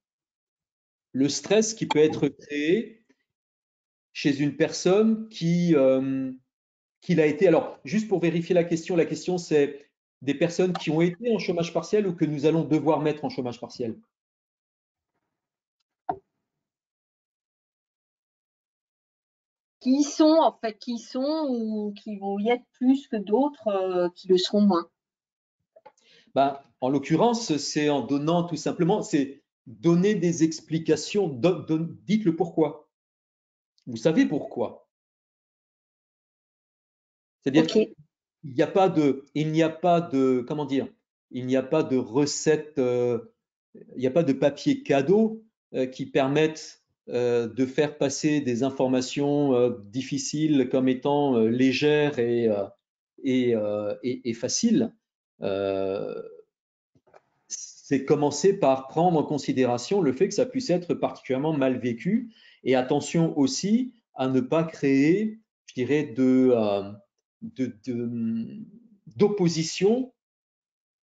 stress qui peut être créé chez une personne qui l'a été. Alors, juste pour vérifier la question c'est des personnes qui ont été en chômage partiel ou que nous allons devoir mettre en chômage partiel? Qui y sont, en fait, qui y sont ou qui vont y être plus que d'autres qui le seront moins? Ben, en l'occurrence, c'est en donnant tout simplement, c'est donner des explications, dites le pourquoi. Vous savez pourquoi. C'est-à-dire Okay. il n'y a pas de, comment dire, il n'y a pas de recette, il n'y a pas de papier cadeau qui permettent de faire passer des informations difficiles comme étant légères et faciles. C'est commencer par prendre en considération le fait que ça puisse être particulièrement mal vécu et attention aussi à ne pas créer, je dirais, d'opposition,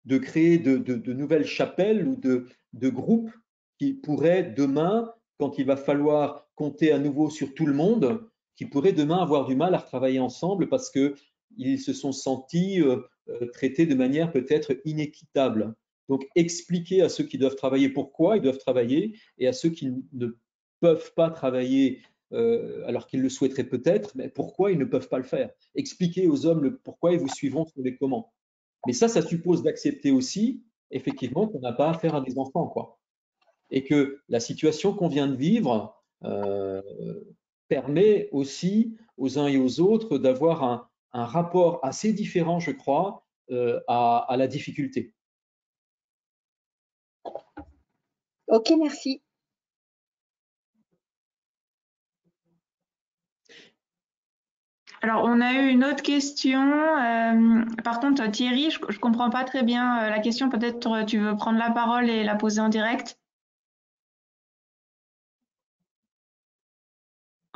de créer de nouvelles chapelles ou de groupes qui pourraient demain, quand il va falloir compter à nouveau sur tout le monde, qui pourraient demain avoir du mal à travailler ensemble parce qu'ils se sont sentis traités de manière peut-être inéquitable. Donc, expliquer à ceux qui doivent travailler pourquoi ils doivent travailler et à ceux qui ne peuvent pas travailler alors qu'ils le souhaiteraient peut-être, mais pourquoi ils ne peuvent pas le faire. Expliquer aux hommes le pourquoi et vous suivront sur les comment. Mais ça suppose d'accepter aussi, effectivement, qu'on n'a pas affaire à des enfants, quoi. Et que la situation qu'on vient de vivre permet aussi aux uns et aux autres d'avoir un rapport assez différent, je crois, à la difficulté. Ok, merci. Alors, on a eu une autre question. Par contre, Thierry, je ne comprends pas très bien la question. Peut-être tu veux prendre la parole et la poser en direct?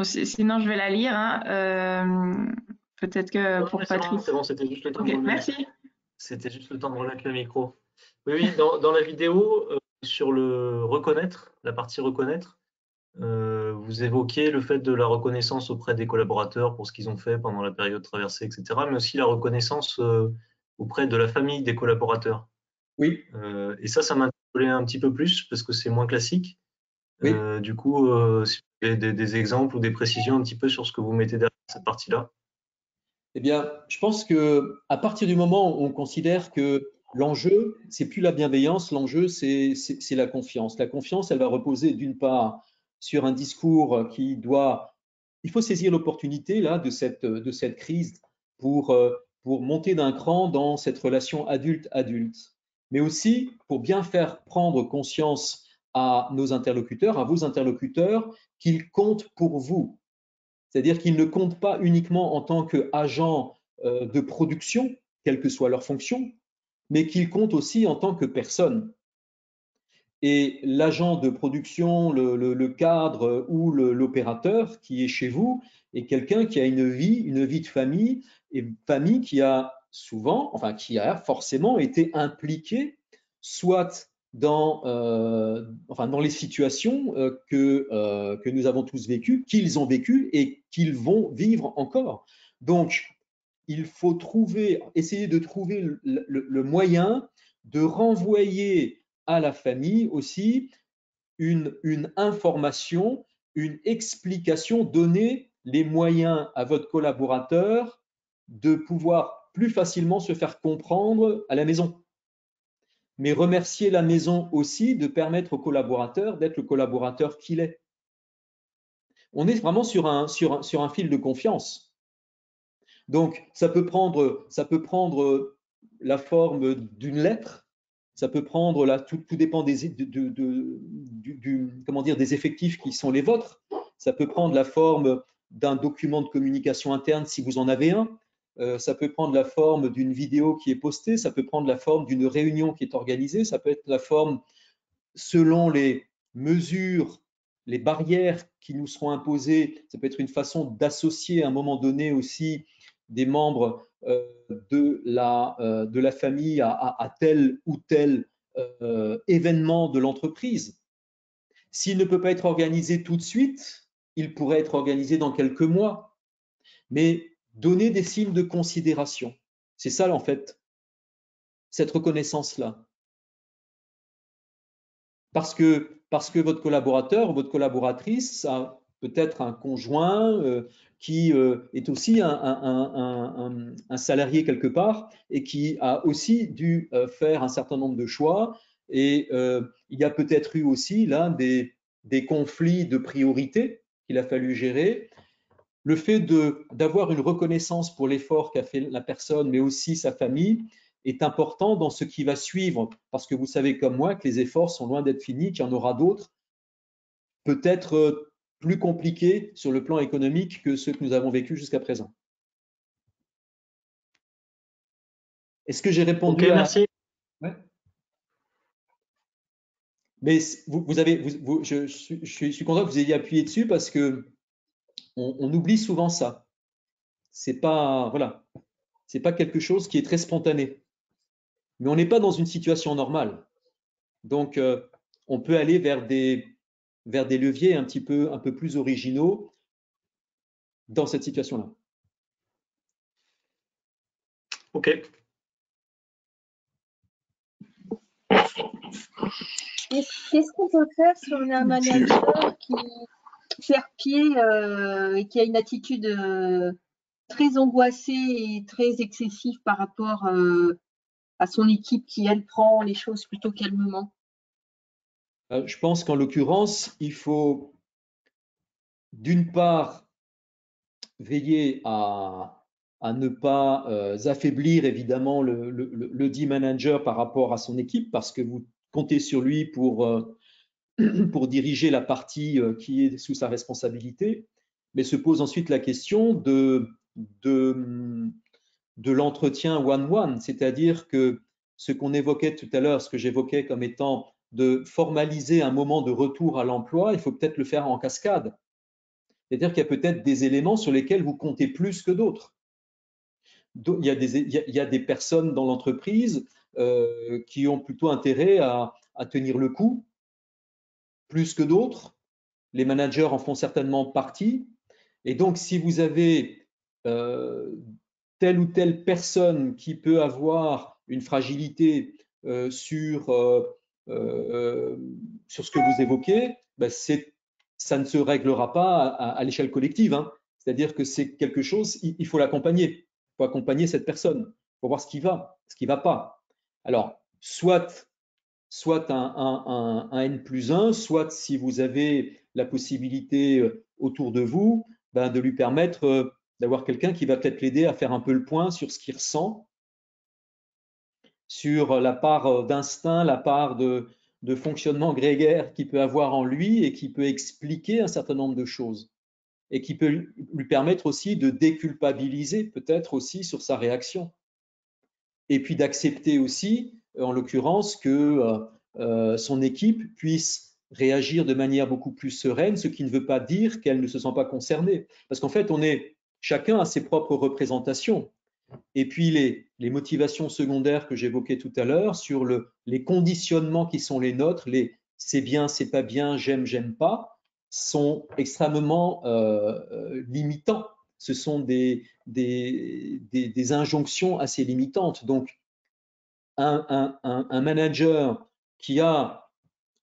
Sinon, je vais la lire. Hein. Peut-être que non, pour mais Patrice. c'est bon, c'était juste le temps Ok, merci. C'était juste le temps de remettre le micro. Oui, dans la vidéo, sur le reconnaître, la partie reconnaître, vous évoquiez le fait de la reconnaissance auprès des collaborateurs pour ce qu'ils ont fait pendant la période traversée, etc., mais aussi la reconnaissance auprès de la famille des collaborateurs. Oui, Et ça m'interpellait un petit peu plus parce que c'est moins classique. oui. Du coup, si vous avez des exemples ou des précisions un petit peu sur ce que vous mettez derrière cette partie-là. Eh bien, je pense que à partir du moment où on considère que l'enjeu, c'est plus la bienveillance, l'enjeu, c'est la confiance. La confiance, elle va reposer d'une part sur un discours qui doit. Il faut saisir l'opportunité là de cette crise pour monter d'un cran dans cette relation adulte-adulte, mais aussi pour bien faire prendre conscience à nos interlocuteurs, à vos interlocuteurs, qu'ils comptent pour vous. C'est-à-dire qu'ils ne comptent pas uniquement en tant qu'agents de production, quelle que soit leur fonction, mais qu'ils comptent aussi en tant que personne. Et l'agent de production, le cadre ou l'opérateur qui est chez vous est quelqu'un qui a une vie de famille, et une famille qui a souvent, enfin qui a forcément été impliquée, soit dans les situations que nous avons tous vécues, qu'ils ont vécues et qu'ils vont vivre encore. Donc, il faut essayer de trouver le moyen de renvoyer à la famille aussi une information, une explication, donner les moyens à votre collaborateur de pouvoir plus facilement se faire comprendre à la maison. Mais remercier la maison aussi de permettre au collaborateur d'être le collaborateur qu'il est. On est vraiment sur un fil de confiance. Donc, ça peut prendre la forme d'une lettre, ça peut prendre, tout dépend des effectifs qui sont les vôtres, ça peut prendre la forme d'un document de communication interne si vous en avez un, ça peut prendre la forme d'une vidéo qui est postée, ça peut prendre la forme d'une réunion qui est organisée, ça peut être la forme selon les mesures, les barrières qui nous seront imposées, ça peut être une façon d'associer à un moment donné aussi des membres de la famille à tel ou tel événement de l'entreprise. S'il ne peut pas être organisé tout de suite, il pourrait être organisé dans quelques mois. Mais donner des signes de considération, c'est ça en fait, cette reconnaissance-là. Parce que votre collaborateur ou votre collaboratrice a peut-être un conjoint qui est aussi un salarié quelque part et qui a aussi dû faire un certain nombre de choix. Et il y a peut-être eu aussi là des conflits de priorité qu'il a fallu gérer. Le fait d'avoir une reconnaissance pour l'effort qu'a fait la personne, mais aussi sa famille, est important dans ce qui va suivre, parce que vous savez comme moi que les efforts sont loin d'être finis, qu'il y en aura d'autres, peut-être plus compliqués sur le plan économique que ceux que nous avons vécus jusqu'à présent. Est-ce que j'ai répondu à… Merci. Ouais. Mais je suis content que vous ayez appuyé dessus parce que on oublie souvent ça. C'est pas, voilà, c'est pas quelque chose qui est très spontané. Mais on n'est pas dans une situation normale. Donc, on peut aller vers des leviers un peu plus originaux dans cette situation-là. OK. Qu'est-ce qu'on peut faire si on a un manager qui perd pied et qui a une attitude très angoissée et très excessive par rapport à son équipe qui, elle, prend les choses plutôt calmement? Je pense qu'en l'occurrence, il faut d'une part veiller à ne pas affaiblir évidemment le dit manager par rapport à son équipe parce que vous comptez sur lui pour diriger la partie qui est sous sa responsabilité, mais se pose ensuite la question de l'entretien one-one, c'est-à-dire que ce qu'on évoquait tout à l'heure, ce que j'évoquais comme étant de formaliser un moment de retour à l'emploi, il faut peut-être le faire en cascade. C'est-à-dire qu'il y a peut-être des éléments sur lesquels vous comptez plus que d'autres. Il y a des personnes dans l'entreprise qui ont plutôt intérêt à tenir le coup plus que d'autres. les managers en font certainement partie. Et donc, si vous avez telle ou telle personne qui peut avoir une fragilité sur ce que vous évoquez, ben ça ne se réglera pas à l'échelle collective. Hein. C'est-à-dire que c'est quelque chose, il faut l'accompagner. Il faut accompagner cette personne pour voir ce qui va pas. Alors, soit un N+1, soit si vous avez la possibilité autour de vous, ben de lui permettre d'avoir quelqu'un qui va peut-être l'aider à faire un peu le point sur ce qu'il ressent, sur la part d'instinct, la part de fonctionnement grégaire qu'il peut avoir en lui et qui peut expliquer un certain nombre de choses et qui peut lui permettre aussi de déculpabiliser peut-être aussi sur sa réaction. Et puis d'accepter aussi, en l'occurrence, que son équipe puisse réagir de manière beaucoup plus sereine, ce qui ne veut pas dire qu'elle ne se sent pas concernée. Parce qu'en fait, chacun a ses propres représentations. Et puis les motivations secondaires que j'évoquais tout à l'heure sur les conditionnements qui sont les nôtres, les c'est bien, c'est pas bien, j'aime pas, sont extrêmement limitants. Ce sont des injonctions assez limitantes. Donc, un manager qui a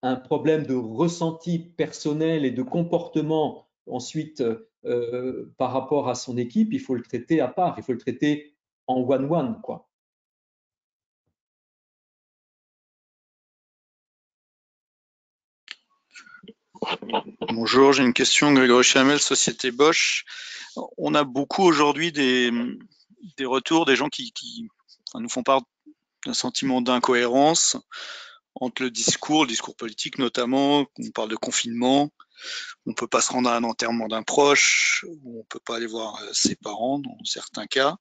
un problème de ressenti personnel et de comportement ensuite par rapport à son équipe, il faut le traiter à part, il faut le traiter en one-one, quoi. Bonjour, j'ai une question, Grégory Chamel, Société Bosch. On a beaucoup aujourd'hui des retours des gens qui nous font part d'un sentiment d'incohérence entre le discours politique notamment. On parle de confinement, on ne peut pas se rendre à un enterrement d'un proche, on ne peut pas aller voir ses parents dans certains cas,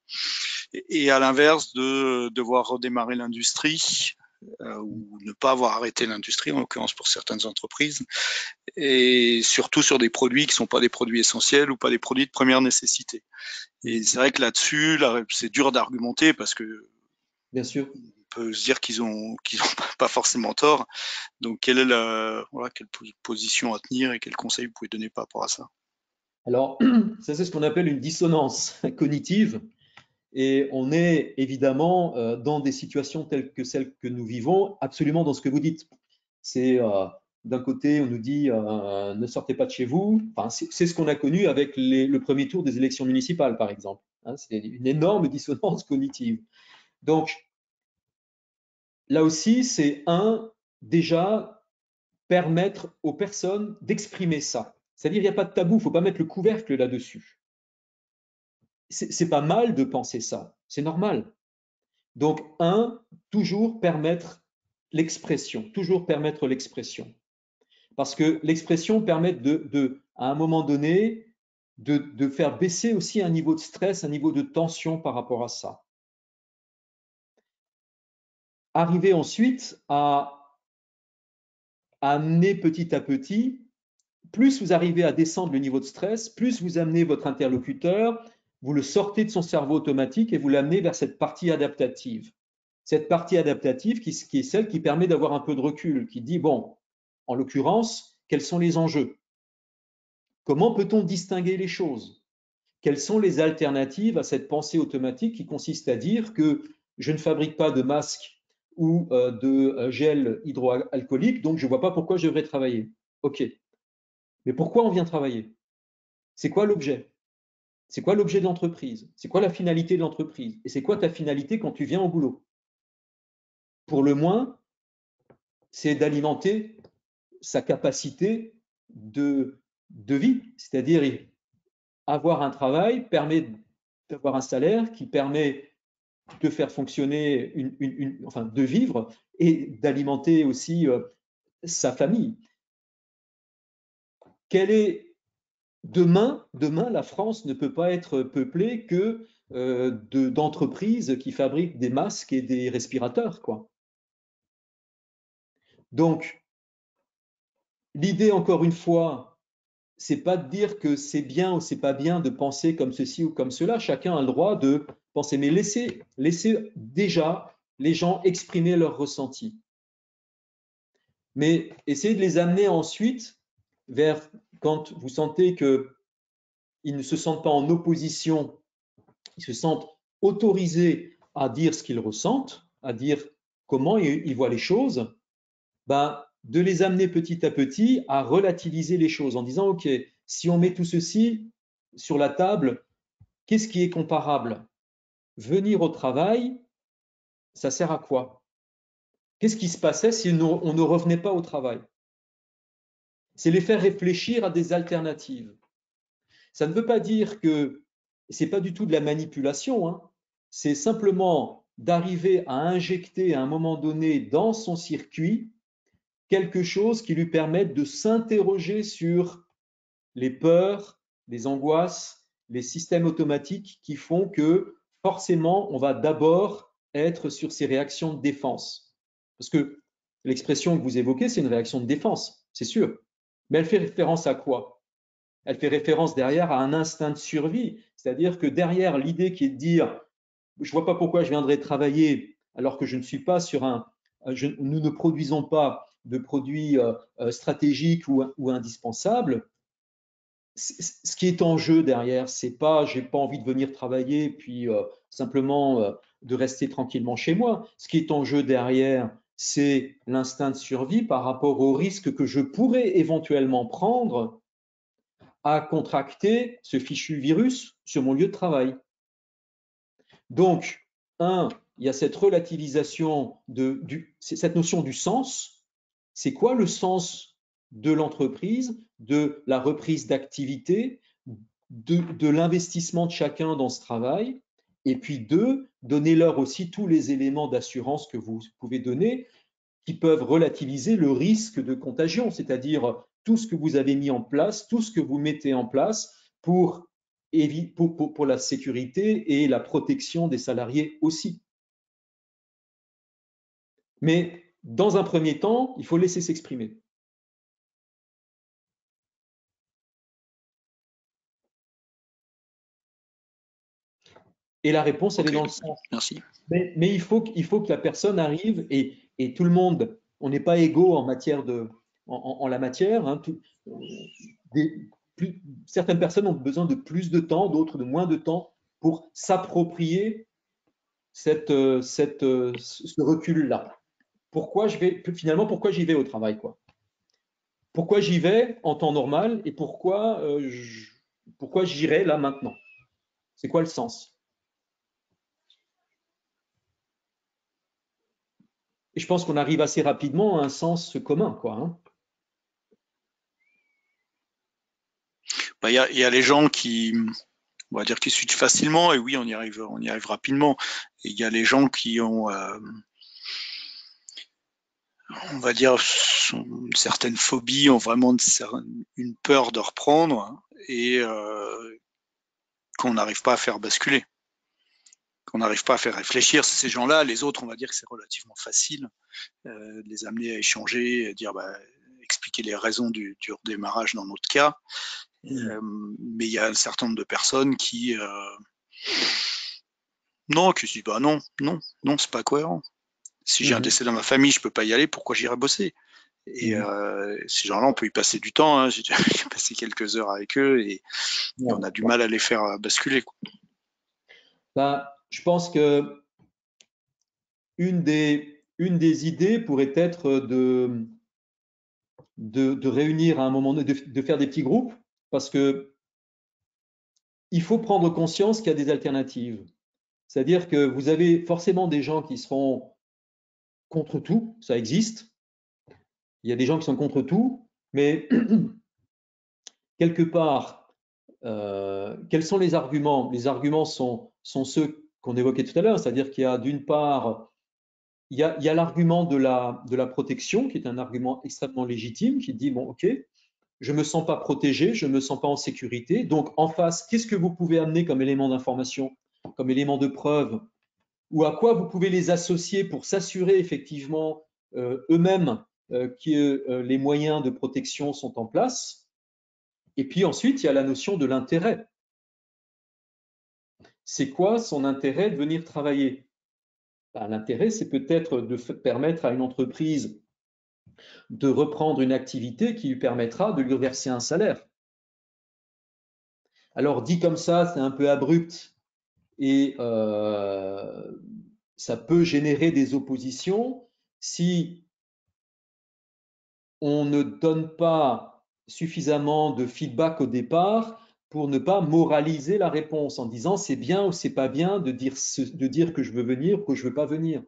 et à l'inverse de devoir redémarrer l'industrie ou ne pas avoir arrêté l'industrie, en l'occurrence pour certaines entreprises, et surtout sur des produits qui ne sont pas des produits essentiels ou pas des produits de première nécessité. Et c'est vrai que là-dessus, c'est dur d'argumenter parce que bien sûr, on peut se dire qu'ils ont pas forcément tort. Donc, quelle position à tenir et quels conseils vous pouvez donner par rapport à ça? Alors, ça c'est ce qu'on appelle une dissonance cognitive. Et on est évidemment dans des situations telles que celles que nous vivons, absolument dans ce que vous dites. C'est d'un côté, on nous dit ne sortez pas de chez vous. Enfin, c'est ce qu'on a connu avec le premier tour des élections municipales, par exemple. Hein, c'est une énorme dissonance cognitive. Donc, là aussi, c'est déjà permettre aux personnes d'exprimer ça. C'est-à-dire, il n'y a pas de tabou, il ne faut pas mettre le couvercle là-dessus. C'est pas mal de penser ça, c'est normal. Donc, toujours permettre l'expression, Parce que l'expression permet à un moment donné, de faire baisser aussi un niveau de stress, un niveau de tension par rapport à ça. Arriver ensuite à amener petit à petit, plus vous arrivez à descendre le niveau de stress, plus vous amenez votre interlocuteur, vous le sortez de son cerveau automatique et vous l'amenez vers cette partie adaptative. Cette partie adaptative qui est celle qui permet d'avoir un peu de recul, qui dit, bon, en l'occurrence, quels sont les enjeux? Comment peut-on distinguer les choses? Quelles sont les alternatives à cette pensée automatique qui consiste à dire que je ne fabrique pas de masque ou de gel hydroalcoolique, donc je ne vois pas pourquoi je devrais travailler. OK. Mais pourquoi on vient travailler? C'est quoi l'objet? C'est quoi l'objet de l'entreprise? C'est quoi la finalité de l'entreprise? Et c'est quoi ta finalité quand tu viens au boulot? Pour le moins, c'est d'alimenter sa capacité de vie, c'est-à-dire avoir un travail permet d'avoir un salaire qui permet de faire fonctionner, enfin de vivre et d'alimenter aussi sa famille. Demain, la France ne peut pas être peuplée que d'entreprises qui fabriquent des masques et des respirateurs, quoi. Donc, l'idée, encore une fois, c'est pas de dire que c'est bien ou c'est pas bien de penser comme ceci ou comme cela. Chacun a le droit de penser, mais laissez déjà les gens exprimer leurs ressentis. Mais essayez de les amener ensuite vers quand vous sentez qu'ils ne se sentent pas en opposition, ils se sentent autorisés à dire ce qu'ils ressentent, à dire comment ils voient les choses, ben, de les amener petit à petit à relativiser les choses en disant, OK, si on met tout ceci sur la table, qu'est-ce qui est comparable? Venir au travail, ça sert à quoi? Qu'est-ce qui se passait si on ne revenait pas au travail? C'est les faire réfléchir à des alternatives. Ça ne veut pas dire que ce n'est pas du tout de la manipulation, hein. C'est simplement d'arriver à injecter à un moment donné dans son circuit quelque chose qui lui permette de s'interroger sur les peurs, les angoisses, les systèmes automatiques qui font que forcément on va d'abord être sur ces réactions de défense. Parce que l'expression que vous évoquez, c'est une réaction de défense, c'est sûr. Mais elle fait référence à quoi? Elle fait référence derrière à un instinct de survie. C'est-à-dire que derrière l'idée qui est de dire je ne vois pas pourquoi je viendrais travailler alors que je ne suis pas sur nous ne produisons pas de produits stratégiques ou indispensables. Ce qui est en jeu derrière, c'est pas j'ai pas envie de venir travailler puis simplement de rester tranquillement chez moi. Ce qui est en jeu derrière, c'est l'instinct de survie par rapport au risque que je pourrais éventuellement prendre à contracter ce fichu virus sur mon lieu de travail. Donc, il y a cette relativisation cette notion du sens. C'est quoi le sens de l'entreprise, de la reprise d'activité, de l'investissement de chacun dans ce travail? Et puis deux, donnez-leur aussi tous les éléments d'assurance que vous pouvez donner qui peuvent relativiser le risque de contagion, c'est-à-dire tout ce que vous avez mis en place, tout ce que vous mettez en place pour la sécurité et la protection des salariés aussi. Mais dans un premier temps, il faut laisser s'exprimer. Et la réponse, elle est dans le sens. Merci. Mais il faut que la personne arrive et tout le monde, on n'est pas égaux en matière en la matière. Hein, certaines personnes ont besoin de plus de temps, d'autres de moins de temps pour s'approprier ce recul-là. Pourquoi j'y vais au travail, quoi? Pourquoi j'y vais en temps normal et pourquoi j'irai là maintenant? C'est quoi le sens? Et je pense qu'on arrive assez rapidement à un sens commun, quoi. Hein. Il y a les gens qui, on va dire, qui switchent facilement, et oui, on y arrive rapidement. Et il y a les gens qui ont, on va dire, une certaine phobie, ont vraiment une peur de reprendre, et qu'on n'arrive pas à faire basculer, qu'on n'arrive pas à faire réfléchir. Ces gens-là, les autres, on va dire que c'est relativement facile de les amener à échanger, à dire, expliquer les raisons du redémarrage dans notre cas. Mais il y a un certain nombre de personnes qui se disent non, c'est pas cohérent. Si j'ai un décès dans ma famille, je peux pas y aller, pourquoi j'irai bosser? Et ces gens-là, on peut y passer du temps. Hein. J'ai passé quelques heures avec eux et on a du mal à les faire basculer. Quoi. Je pense que une des idées pourrait être de réunir à un moment donné, de faire des petits groupes, parce que il faut prendre conscience qu'il y a des alternatives. C'est-à-dire que vous avez forcément des gens qui seront contre tout, ça existe. Il y a des gens qui sont contre tout, mais quelque part, quels sont les arguments? Les arguments sont ceux qu'on évoquait tout à l'heure, c'est-à-dire qu'il y a d'une part, il y a l'argument de la protection, qui est un argument extrêmement légitime, qui dit, bon, ok, je ne me sens pas protégé, je ne me sens pas en sécurité, donc en face, qu'est-ce que vous pouvez amener comme élément d'information, comme élément de preuve, ou à quoi vous pouvez les associer pour s'assurer effectivement eux-mêmes que les moyens de protection sont en place. Et puis ensuite, il y a la notion de l'intérêt. C'est quoi son intérêt de venir travailler? L'intérêt, c'est peut-être de permettre à une entreprise de reprendre une activité qui lui permettra de lui verser un salaire. Alors, dit comme ça, c'est un peu abrupt et ça peut générer des oppositions si on ne donne pas suffisamment de feedback au départ pour ne pas moraliser la réponse en disant c'est bien ou c'est pas bien de dire que je veux venir ou que je veux pas venir.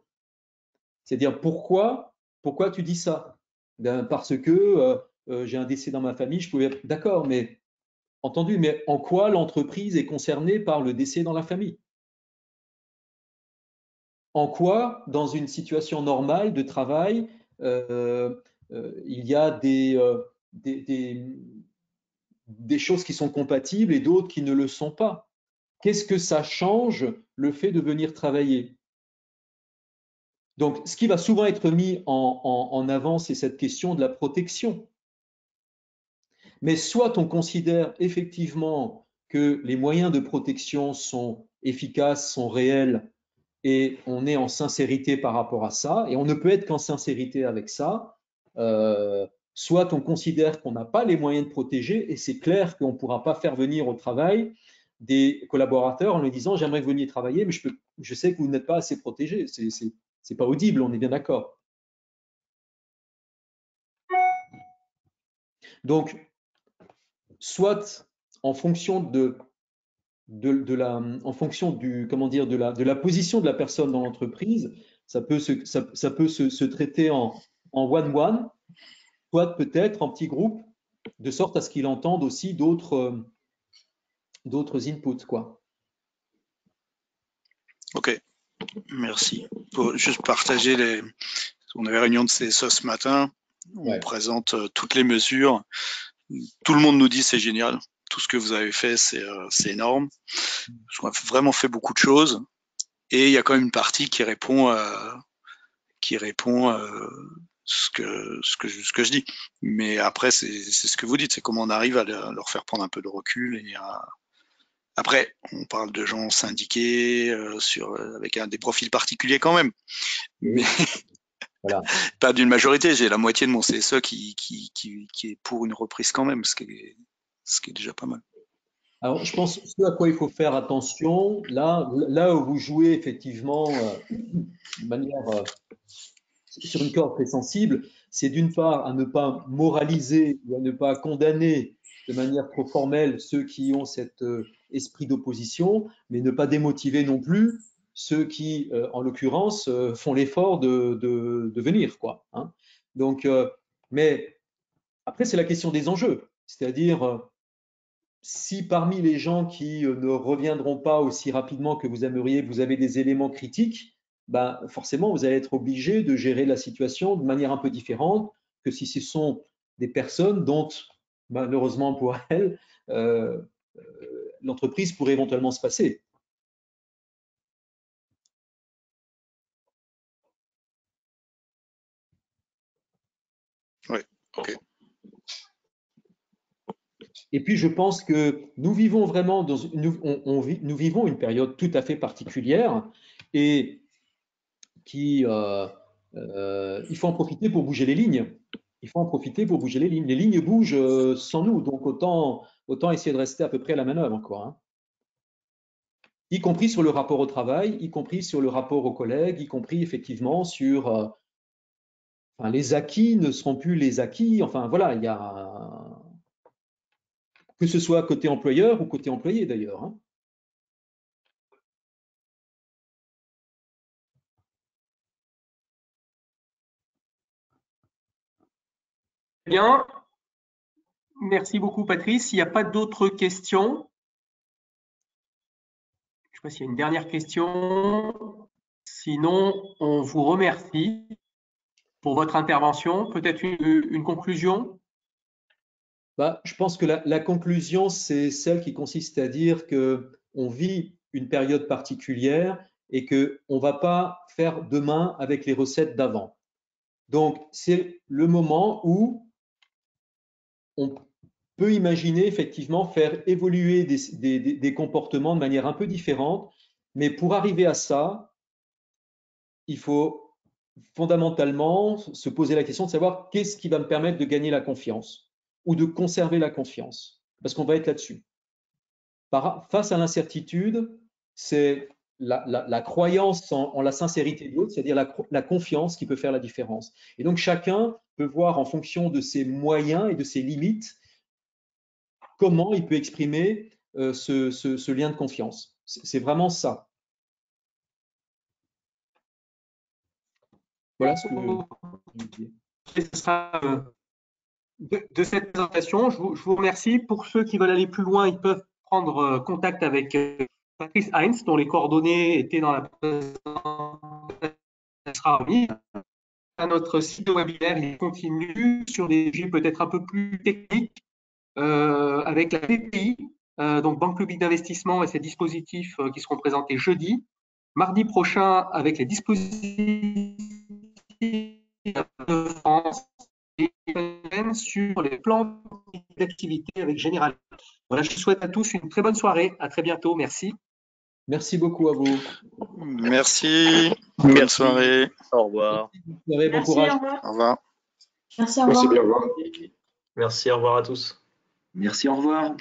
C'est-à-dire pourquoi tu dis ça? Ben, parce que j'ai un décès dans ma famille, je pouvais. D'accord, mais entendu, mais en quoi l'entreprise est concernée par le décès dans la famille? En quoi, dans une situation normale de travail, il y a des choses qui sont compatibles et d'autres qui ne le sont pas? Qu'est-ce que ça change le fait de venir travailler? Donc, ce qui va souvent être mis en avant, c'est cette question de la protection. Mais soit on considère effectivement que les moyens de protection sont efficaces, sont réels, et on est en sincérité par rapport à ça, et on ne peut être qu'en sincérité avec ça, soit on considère qu'on n'a pas les moyens de protéger, et c'est clair qu'on ne pourra pas faire venir au travail des collaborateurs en lui disant j'aimerais que vous veniez travailler, mais je sais que vous n'êtes pas assez protégé. C'est pas audible, on est bien d'accord. Donc, soit en fonction de la position de la personne dans l'entreprise, ça peut se traiter en one-one, soit peut-être en petits groupes, de sorte à ce qu'il entende aussi d'autres inputs, quoi. Ok, merci. Pour juste partager on avait réunion de CSE ce matin, on présente toutes les mesures. Tout le monde nous dit c'est génial, tout ce que vous avez fait c'est énorme. On a vraiment fait beaucoup de choses et il y a quand même une partie qui répond ce que je dis. Mais après c'est ce que vous dites, c'est comment on arrive à leur faire prendre un peu de recul et après, on parle de gens syndiqués avec des profils particuliers quand même, mais voilà. Pas d'une majorité. J'ai la moitié de mon CSE qui est pour une reprise quand même, ce qui est déjà pas mal. Alors, je pense que ce à quoi il faut faire attention, là où vous jouez effectivement de manière sur une corde très sensible, c'est d'une part à ne pas moraliser ou à ne pas condamner de manière trop formelle ceux qui ont cet esprit d'opposition, mais ne pas démotiver non plus ceux qui, en l'occurrence, font l'effort de venir, quoi. Hein. Donc, mais après, c'est la question des enjeux, c'est-à-dire si parmi les gens qui ne reviendront pas aussi rapidement que vous aimeriez, vous avez des éléments critiques, ben, forcément, vous allez être obligé de gérer la situation de manière un peu différente que si ce sont des personnes dont, malheureusement pour elles, l'entreprise pourrait éventuellement se passer. Oui, ok. Et puis, je pense que nous vivons vraiment nous vivons une période tout à fait particulière et il faut en profiter pour bouger les lignes. Il faut en profiter pour bouger les lignes. Les lignes bougent sans nous, donc autant essayer de rester à peu près à la manœuvre, quoi. Hein. Y compris sur le rapport au travail, y compris sur le rapport aux collègues, y compris effectivement sur les acquis ne seront plus les acquis. Enfin voilà, il y a que ce soit côté employeur ou côté employé d'ailleurs. Hein. Bien. Merci beaucoup, Patrice. S'il n'y a pas d'autres questions, je ne sais pas s'il y a une dernière question. Sinon, on vous remercie pour votre intervention. Peut-être une conclusion? Je pense que la conclusion, c'est celle qui consiste à dire qu'on vit une période particulière et qu'on ne va pas faire demain avec les recettes d'avant. Donc, c'est le moment où on peut imaginer effectivement faire évoluer des comportements de manière un peu différente, mais pour arriver à ça, il faut fondamentalement se poser la question de savoir qu'est-ce qui va me permettre de gagner la confiance ou de conserver la confiance, parce qu'on va être là-dessus. Face à l'incertitude, c'est la croyance en la sincérité de l'autre, c'est-à-dire la confiance qui peut faire la différence. Et donc, chacun peut voir en fonction de ses moyens et de ses limites comment il peut exprimer ce lien de confiance. C'est vraiment ça. Voilà ce que je dis. Ce sera de cette présentation. Je vous remercie. Pour ceux qui veulent aller plus loin, ils peuvent prendre contact avec Patrice Heinz, dont les coordonnées étaient dans la présentation. Sera remis. À notre site de webinaire, il continue sur des sujets peut-être un peu plus techniques avec la BPI, donc Banque publique d'investissement et ses dispositifs qui seront présentés jeudi. Mardi prochain, avec les dispositifs de France et sur les plans d'activité avec Général. Voilà, je vous souhaite à tous une très bonne soirée. À très bientôt. Merci. Merci beaucoup à vous. Merci. Bonne soirée. Au revoir. Bon courage. Au revoir. Merci, au revoir. Merci, au revoir à tous. Merci, au revoir.